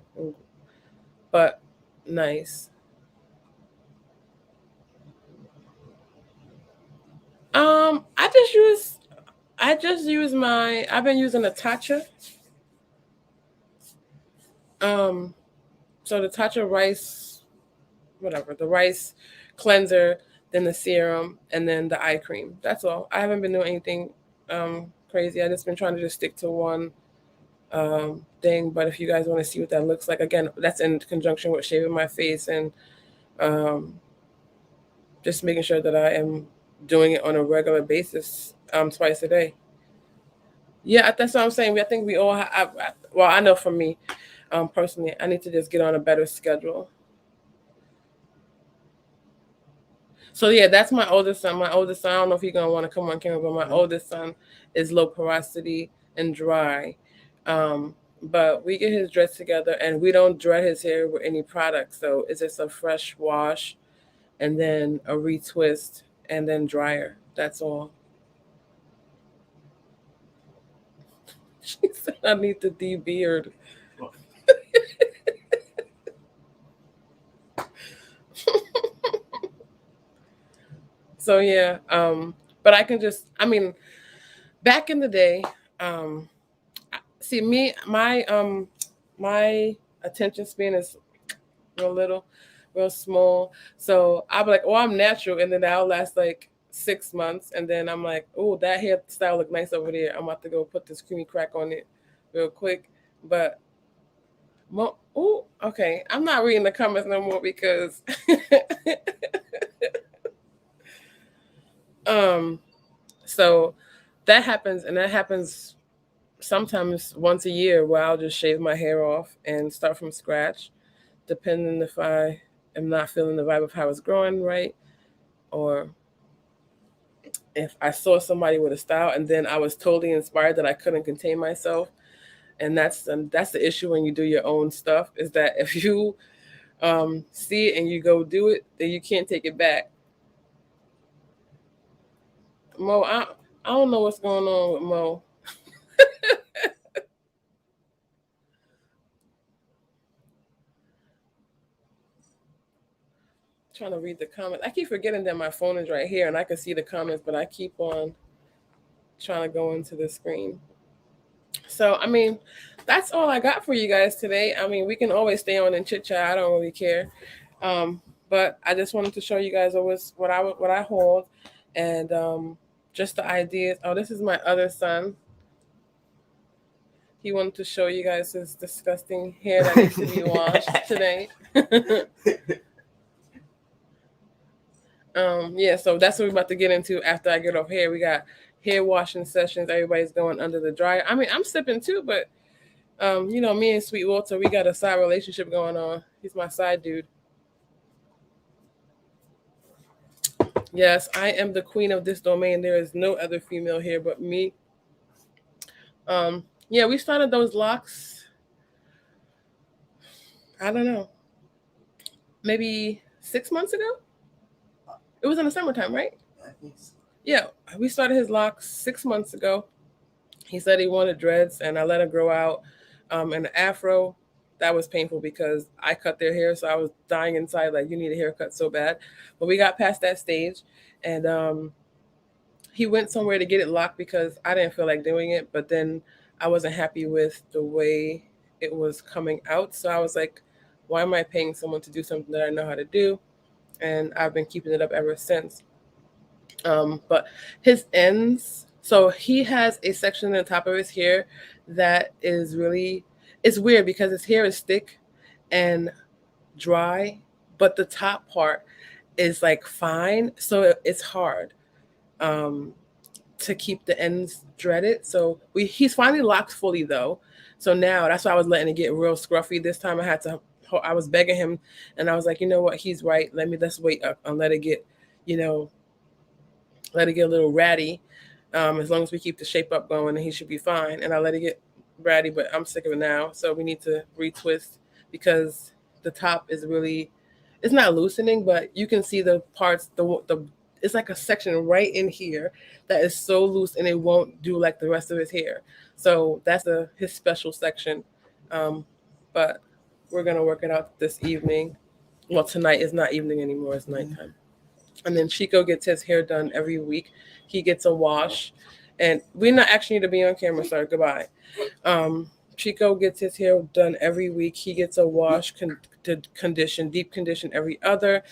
but nice. I just use my. I've been using the Tatcha. Um, so the Tatcha rice, whatever, the rice cleanser, then the serum, and then the eye cream. That's all. I haven't been doing anything crazy. I just been trying to just stick to one thing. But if you guys want to see what that looks like, again, that's in conjunction with shaving my face and um, just making sure that I am doing it on a regular basis, twice a day. Yeah, that's what I'm saying. I think we all. Well, I know for me, personally, I need to just get on a better schedule. So yeah, that's my oldest son. My oldest son. I don't know if he's gonna want to come on camera, but my oldest son is low porosity and dry. Um, but we get his dreads together, and we don't dread his hair with any product. So it's just a fresh wash, and then a retwist, and then dryer. That's all. She said I need the D beard. So yeah, but I can just. I mean, back in the day, um, see me, my attention span is real little, real small. So I'll be like, oh, I'm natural, and then that'll last like 6 months, and then I'm like, oh, that hairstyle look nice over there. I'm about to go put this creamy crack on it real quick. But oh, okay, I'm not reading the comments no more because um, so that happens, and that happens sometimes once a year where I'll just shave my hair off and start from scratch, depending if I am not feeling the vibe of how it's growing right, or if I saw somebody with a style and then I was totally inspired that I couldn't contain myself. And that's the issue when you do your own stuff, is that if you see it and you go do it, then you can't take it back. Mo, I don't know what's going on with Mo. Trying to read the comments. I keep forgetting that my phone is right here and I can see the comments, but I keep on trying to go into the screen. So, I mean, that's all I got for you guys today. I mean, we can always stay on and chit chat. I don't really care. Um, but I just wanted to show you guys what I hold, and just the ideas. Oh, this is my other son. He wanted to show you guys his disgusting hair that needs to be washed today. Yeah, so that's what we're about to get into after I get off hair. We got hair washing sessions. Everybody's going under the dryer. I mean, I'm sipping too, but me and Sweetwater, we got a side relationship going on. He's my side dude. Yes, I am the queen of this domain. There is no other female here but me. Yeah, we started those locks. I don't know, maybe 6 months ago. It was in the summertime, right? Yeah, we started his locks 6 months ago. He said he wanted dreads, and I let him grow out. And the afro, that was painful because I cut their hair, so I was dying inside, like, you need a haircut so bad. But we got past that stage, and he went somewhere to get it locked because I didn't feel like doing it. But then I wasn't happy with the way it was coming out, so I was like, why am I paying someone to do something that I know how to do? And I've been keeping it up ever since. But his ends, so he has a section on the top of his hair that is really, it's weird because his hair is thick and dry, but the top part is like fine, so it's hard um, to keep the ends dreaded. So he's finally locked fully though. So now that's why I was letting it get real scruffy. This time I was begging him, and I was like, you know what, he's right. Let's wait up and let it get, you know, let it get a little ratty. As long as we keep the shape up going, and he should be fine. And I let it get ratty, but I'm sick of it now. So we need to retwist because the top is really, it's not loosening, but you can see the parts, the it's like a section right in here that is so loose and it won't do like the rest of his hair. So that's his special section. But we're gonna work it out this evening. Well, tonight is not evening anymore; it's nighttime. And then Chico gets his hair done every week. He gets a wash, and we're not actually need to be on camera. Sorry, goodbye. Chico gets his hair done every week. He gets a wash, condition, deep condition every other,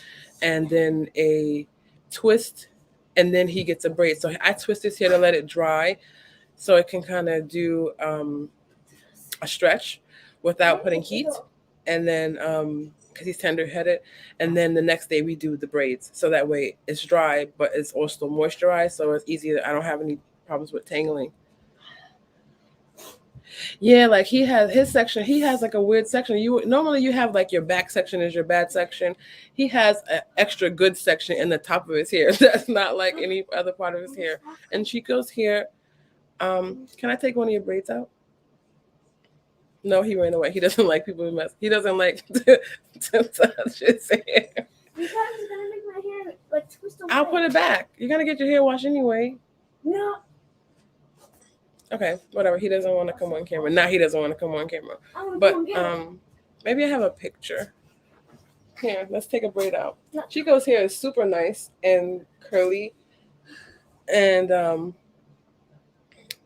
and then a twist, and then he gets a braid. So I twist his hair to let it dry, so it can kind of do a stretch without putting heat, and then because he's tender headed, and then the next day we do the braids, so that way it's dry, but it's also moisturized, so it's easier. I don't have any problems with tangling. Yeah, like he has his section. He has like a weird section. You have like your back section is your bad section. He has an extra good section in the top of his hair. That's not like any other part of his hair. And Chico's hair. Can I take one of your braids out? No, he ran away. He doesn't like people who mess. He doesn't like to touch his hair. Because it's gonna make my hair like twist away. I'll put it back. You're gonna get your hair washed anyway. No. Okay, whatever. He doesn't want to come on camera. Now he doesn't want to come on camera. But maybe I have a picture. Here, let's take a braid out. No. Chico's hair is super nice and curly, and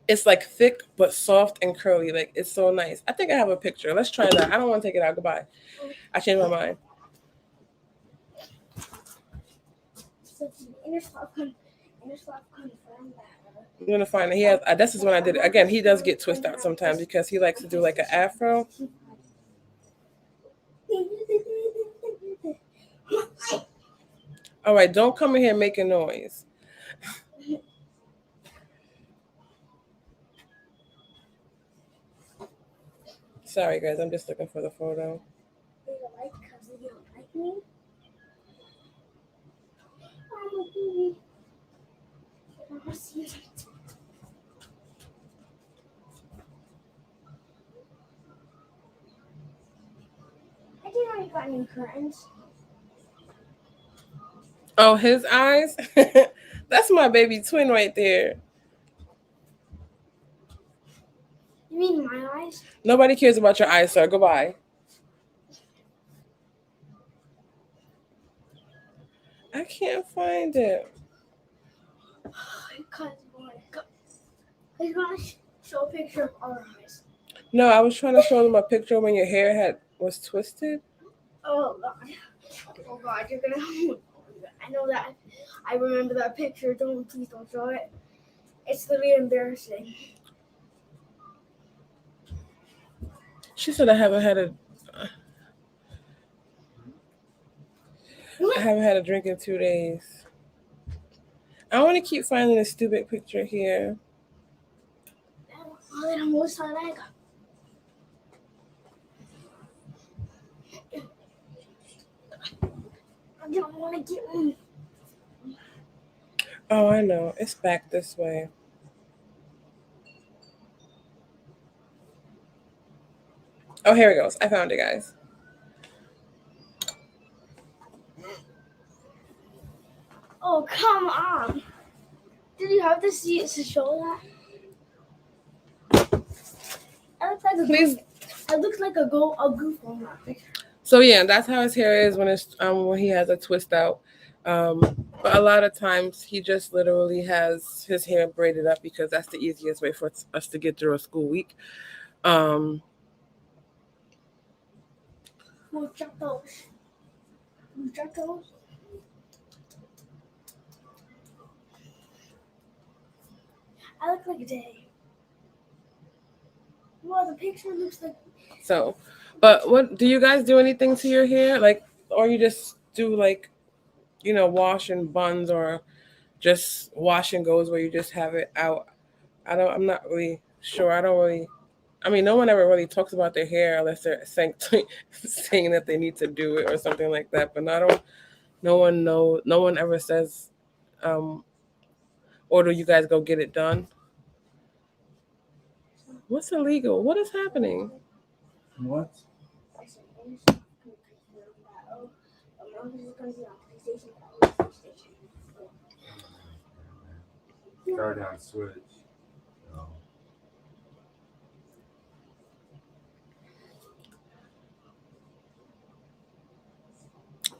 it's like thick but soft and curly. Like it's so nice. I think I have a picture. Let's try that. I don't want to take it out. Goodbye. I changed my mind. So inner slot confirmed that. I'm gonna find it. He has. This is when I did it. Again, he does get twisted out sometimes because he likes to do like an afro. All right, don't come in here making noise. Sorry, guys. I'm just looking for the photo. They don't like because they don't like me. I didn't know you got new curtains. Oh, his eyes? That's my baby twin right there. You mean my eyes? Nobody cares about your eyes, sir. Goodbye. I can't find it. He's going to show a picture of our eyes. No, I was trying to show them a picture when your hair was twisted. Oh, God. Oh, God, you're going to... I know that. I remember that picture. Please don't show it. It's literally embarrassing. She said I haven't had a drink in 2 days. I want to keep finding a stupid picture here. I don't want to get me. Oh, I know. It's back this way. Oh, here it goes. I found it, guys. Oh, come on. Did you have to see it to show that? It looks like a goof on that picture. So yeah, that's how his hair is when he has a twist out. But a lot of times he just literally has his hair braided up because that's the easiest way for us to get through a school week. Muchachos. Muchachos. I look like a day. Well, the picture looks like. So, but what do you guys do anything to your hair? Like, or you just do like, wash and buns, or just wash and goes where you just have it out? I'm not really sure. I don't really, I mean, no one ever really talks about their hair unless they're saying that they need to do it or something like that. But no one ever says, um, or do you guys go get it done? What's illegal? What is happening? What? Third down switch. No.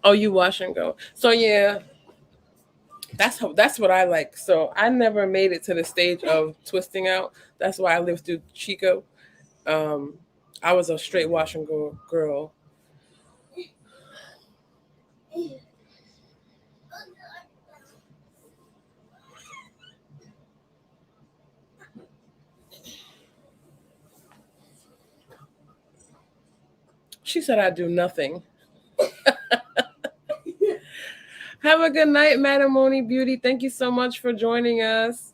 Oh, you wash and go. So yeah, that's what I like. So I never made it to the stage of twisting out. That's why I lived through Chico. Um, I was a straight wash and go girl. She said I do nothing. Have a good night, Madam Moni Beauty. Thank you so much for joining us.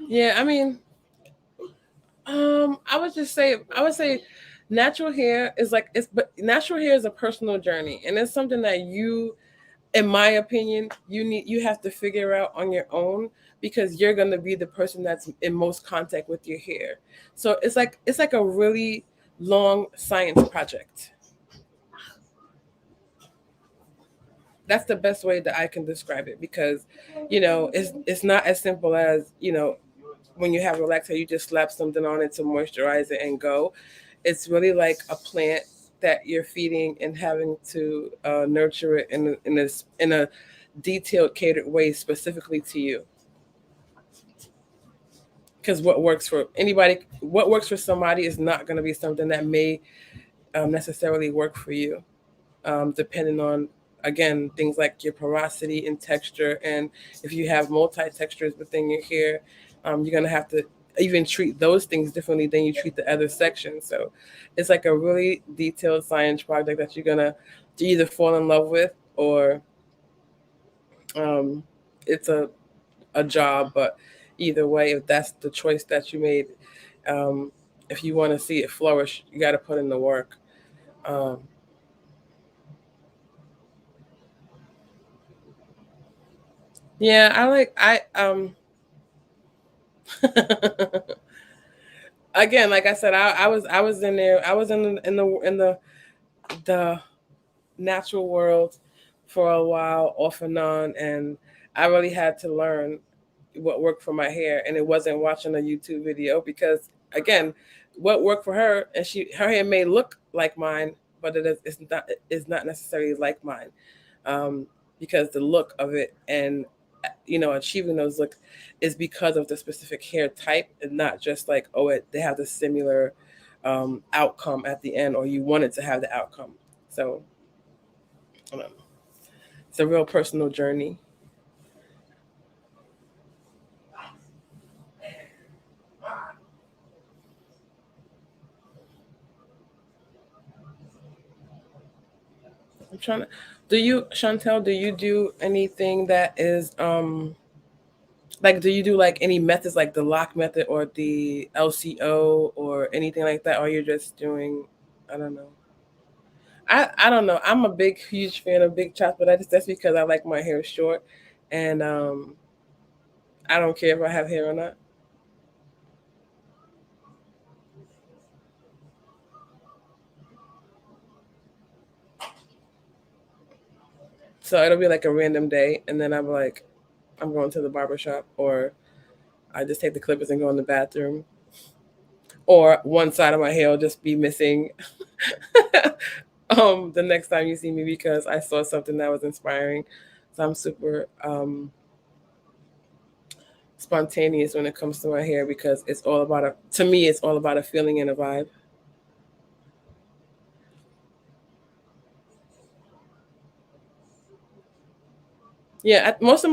Yeah, I mean, I would say natural hair is like but natural hair is a personal journey, and it's something that in my opinion, you have to figure out on your own, because you're going to be the person that's in most contact with your hair. So it's like a really long science project. That's the best way that I can describe it, because it's not as simple as when you have relaxer, you just slap something on it to moisturize it and go. It's really like a plant that you're feeding and having to nurture it in a detailed, catered way specifically to you. Because what works for somebody is not going to be something that may necessarily work for you, depending on, again, things like your porosity and texture. And if you have multi textures within your hair, you're going to have to even treat those things differently than you treat the other sections. So it's like a really detailed science project that you're going to either fall in love with, or um, it's a job. But either way, if that's the choice that you made, um, if you want to see it flourish, you got to put in the work. Um, yeah, again, like I said, I was in there. I was in the natural world for a while, off and on, and I really had to learn what worked for my hair, and it wasn't watching a YouTube video, because again, what worked for her, and her hair may look like mine, but it's not necessarily like mine, um, because the look of it and achieving those look is because of the specific hair type, and not just like, they have the similar outcome at the end, or you wanted to have the outcome. So I don't know. It's a real personal journey. I'm trying to. Do you, Chantel? Do you do anything that is like? Do you do like any methods, like the lock method or the LCO or anything like that? Or you're just doing? I don't know. I don't know. I'm a big, huge fan of big chops, but that's because I like my hair short, and I don't care if I have hair or not. So it'll be like a random day, and then I'm like, I'm going to the barber shop, or I just take the clippers and go in the bathroom, or one side of my hair will just be missing the next time you see me, because I saw something that was inspiring. So I'm super spontaneous when it comes to my hair because it's all about to me, it's all about a feeling and a vibe. Yeah, most of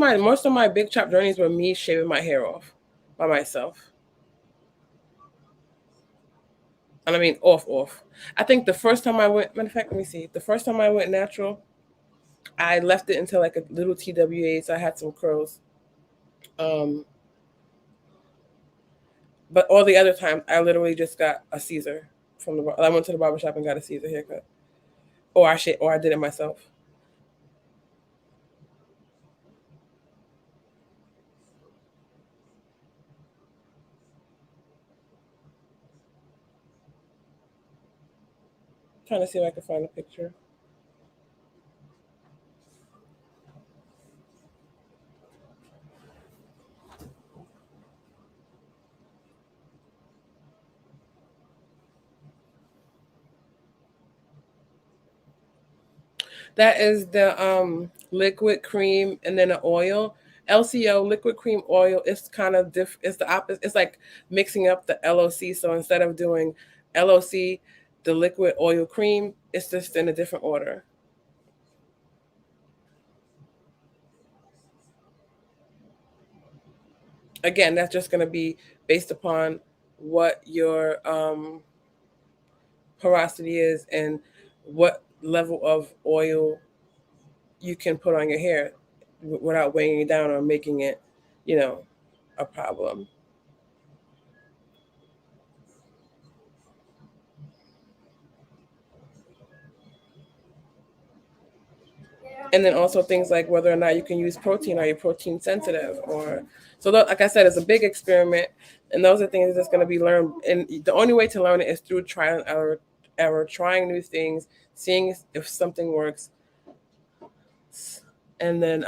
my big chop journeys were me shaving my hair off by myself. And I mean off. I think the first time I went, matter of fact, let me see. The first time I went natural, I left it until like a little TWA, so I had some curls. Um, but all the other times, I literally just got a Caesar from the. I went to the barber shop and got a Caesar haircut, or I did it myself. Trying to see if I can find a picture. That is the liquid cream and then the oil. LCO liquid cream oil is kind of it's the opposite. It's like mixing up the LOC. So instead of doing LOC, the liquid oil cream, it's just in a different order. Again, that's just going to be based upon what your porosity is and what level of oil you can put on your hair without weighing it down or making it, you know, a problem. And then also things like whether or not you can use protein. Are you protein sensitive? Or so like I said, it's a big experiment, and those are things that's going to be learned. And the only way to learn it is through trial and error, trying new things, seeing if something works, and then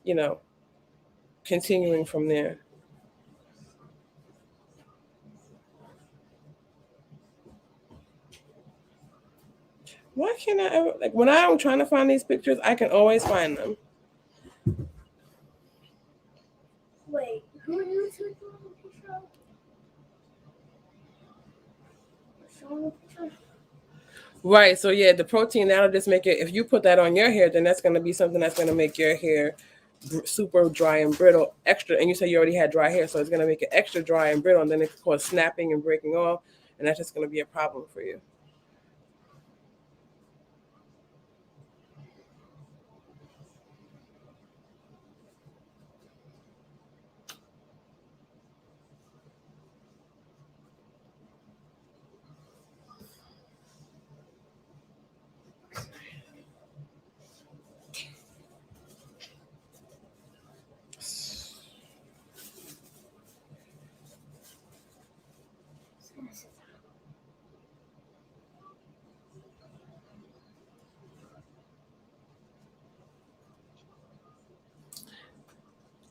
you know, continuing from there. Why can't I ever like when I'm trying to find these pictures, I can always find them. Wait, who are you taking a picture of? Showing a picture? Right. So yeah, the protein that'll just make it. If you put that on your hair, then that's going to be something that's going to make your hair super dry and brittle. Extra, and you said you already had dry hair, so it's going to make it extra dry and brittle, and then it could cause snapping and breaking off, and that's just going to be a problem for you.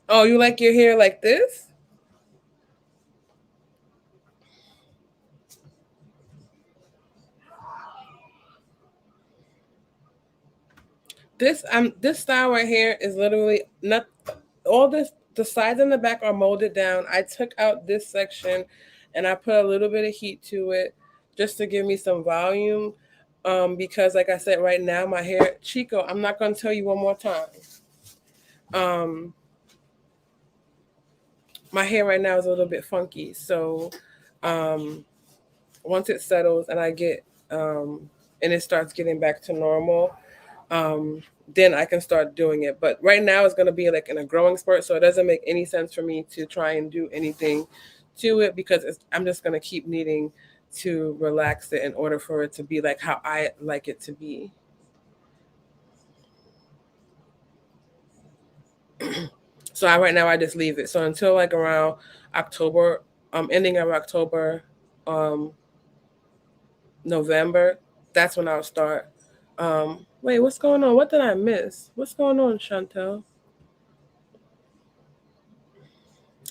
Oh, you like your hair like this? This style right here is literally not all this. The sides and the back are molded down. I took out this section, and I put a little bit of heat to it just to give me some volume. Because like I said, right now my hair, Chico, I'm not gonna tell you one more time. Um, my hair right now is a little bit funky, so um, once it settles and I get and it starts getting back to normal, then I can start doing it. But right now it's going to be like in a growing spurt, so it doesn't make any sense for me to try and do anything to it because I'm just going to keep needing to relax it in order for it to be like how I like it to be. So right now I just leave it. So until like around October, ending of October, um, November, that's when I'll start. Wait, what's going on? What did I miss? What's going on, Chantel?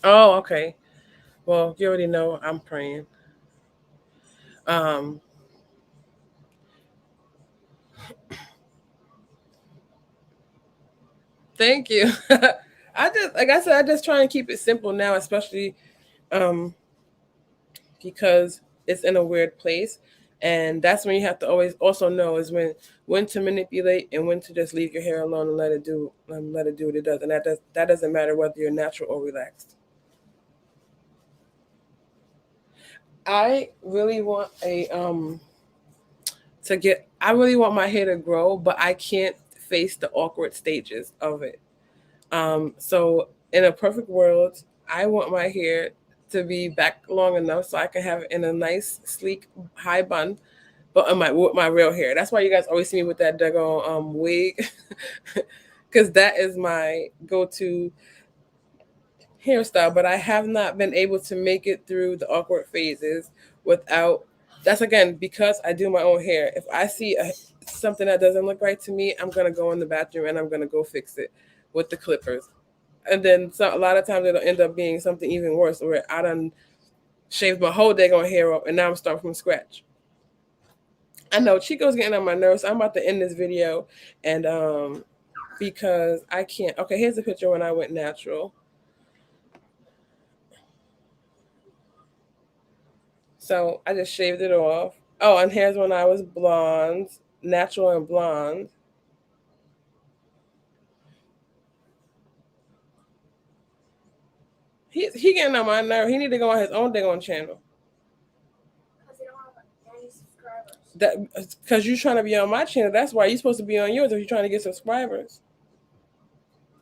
Oh, okay. Well, you already know I'm praying. Um, Thank you. I just, like I said, I just try and keep it simple now, especially um, because it's in a weird place. And that's when you have to always also know is when to manipulate and when to just leave your hair alone and let it do what it does. And that doesn't matter whether you're natural or relaxed. I really want a I really want my hair to grow, but I can't face the awkward stages of it. So in a perfect world, I want my hair to be back long enough so I can have it in a nice, sleek, high bun, but on my with my real hair. That's why you guys always see me with that daggone wig, because that is my go-to hairstyle. But I have not been able to make it through the awkward phases without. That's again because I do my own hair. If I see something that doesn't look right to me, I'm gonna go in the bathroom and I'm gonna go fix it with the clippers. And then a lot of times it'll end up being something even worse, where I done shaved my whole daggone hair up and now I'm starting from scratch. I know Chico's getting on my nerves. I'm about to end this video, and because I can't. Okay, here's a picture when I went natural. So I just shaved it off. Oh, and here's when I was blonde, natural and blonde. He getting on my nerve. He need to go on his own daggone channel. Because they don't have any subscribers. That because you're trying to be on my channel. That's why you're supposed to be on yours if you're trying to get subscribers.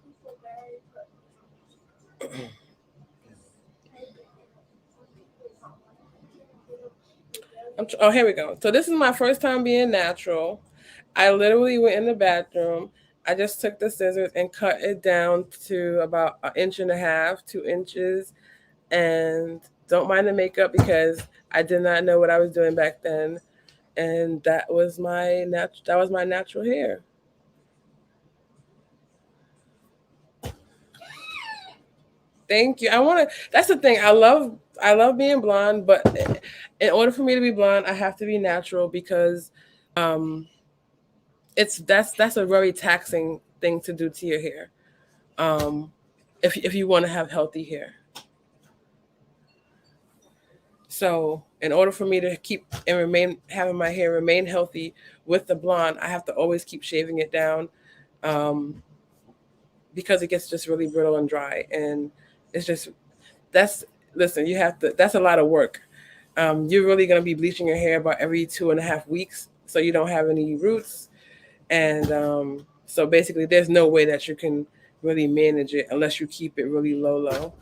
People very Oh, here we go. So this is my first time being natural. I literally went in the bathroom. I just took the scissors and cut it down to about an inch and a half, 2 inches. And don't mind the makeup because I did not know what I was doing back then. And that was my natural hair. Thank you. That's the thing. I love being blonde, but in order for me to be blonde, I have to be natural because um that's a very taxing thing to do to your hair. Um if you want to have healthy hair. So, in order for me to keep and remain having my hair remain healthy with the blonde, I have to always keep shaving it down um because it gets just really brittle and dry, and it's just that's listen, you have to that's a lot of work. You're really going to be bleaching your hair about every 2.5 weeks so you don't have any roots. And so basically there's no way that you can really manage it unless you keep it really low.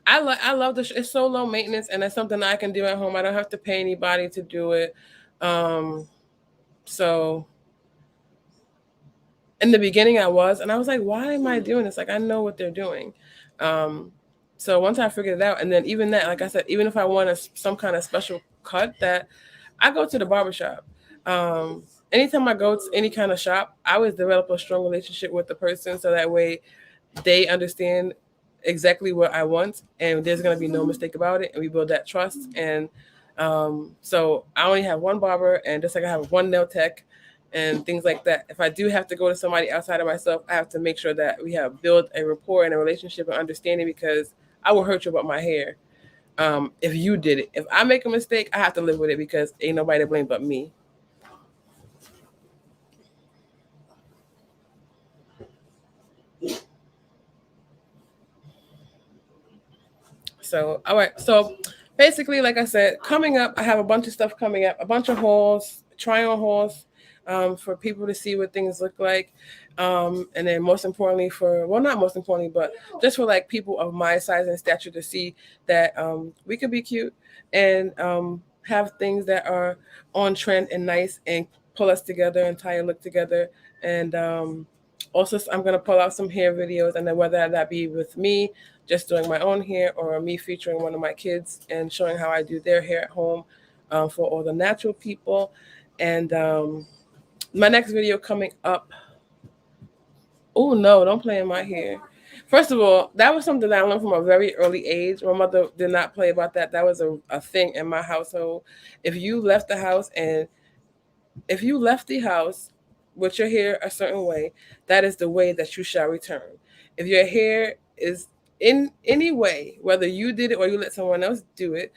I love this. It's so low maintenance, and it's something I can do at home. I don't have to pay anybody to do it. um so in the beginning and I was like, why am I doing this? Like, I know what they're doing. um so once I figured it out, and then even that, like I said, even if I want some kind of special cut, that I go to the barbershop. Anytime I go to any kind of shop, I always develop a strong relationship with the person, so that way they understand exactly what I want, and there's going to be no mistake about it, and we build that trust. And so I only have one barber, and just like I have one nail tech and things like that. If I do have to go to somebody outside of myself, I have to make sure that we have built a rapport and a relationship and understanding, because I will hurt you about my hair. If you did it, if I make a mistake, I have to live with it because ain't nobody to blame but me. So, all right. So, basically, like I said, coming up, I have a bunch of stuff coming up, a bunch of hauls, try on hauls, for people to see what things look like. And then, most importantly, not most importantly, but just for like people of my size and stature to see that we could be cute and have things that are on trend and nice and pull us together and tie a look together. And also, I'm going to pull out some hair videos, and then whether that be with me just doing my own hair or me featuring one of my kids and showing how I do their hair at home, for all the natural people. And my next video coming up. Oh no, don't play in my hair. First of all, that was something that I learned from a very early age. My mother did not play about that. That was a thing in my household. If you left the house and If you left the house with your hair a certain way, that is the way that you shall return. If your hair is in any way, whether you did it or you let someone else do it,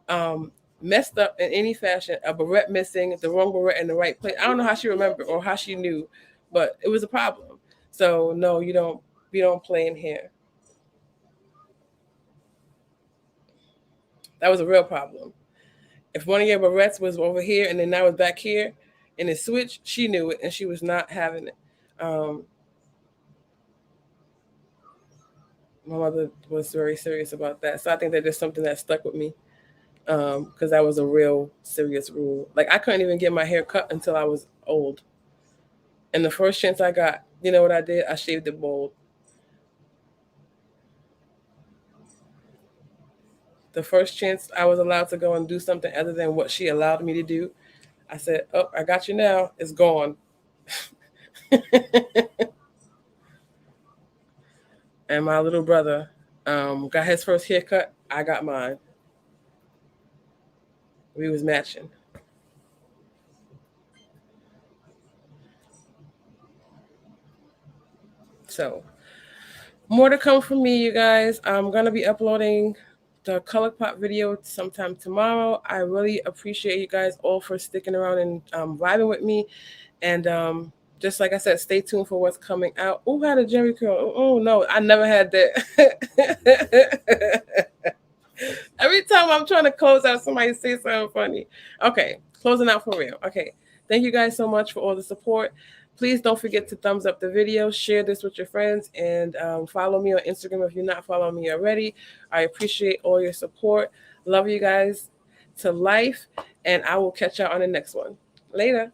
um, messed up in any fashion, a barrette missing, the wrong barrette in the right place. I don't know how she remembered or how she knew, but it was a problem. So no, you don't play in here. That was a real problem. If one of your barrettes was over here and then now it's back here and it switched, she knew it and she was not having it. Um, my mother was very serious about that. So I think that there's something that stuck with me because that was a real serious rule. Like I couldn't even get my hair cut until I was old. And the first chance I got, you know what I did? I shaved it bald. The first chance I was allowed to go and do something other than what she allowed me to do, I said, "Oh, I got you now. It's gone." And my little brother got his first haircut. I got mine. We was matching. So more to come from me, you guys. I'm gonna be uploading the color pop video sometime tomorrow. I really appreciate you guys all for sticking around and vibing with me. And just like I said, stay tuned for what's coming out. Who had a Jerry curl? Oh no, I never had that. Every time I'm trying to close out, somebody say something funny. Okay, closing out for real. Okay, thank you guys so much for all the support. Please don't forget to thumbs up the video, share this with your friends, and follow me on Instagram if you're not following me already. I appreciate all your support. Love you guys to life, and I will catch y'all on the next one. Later.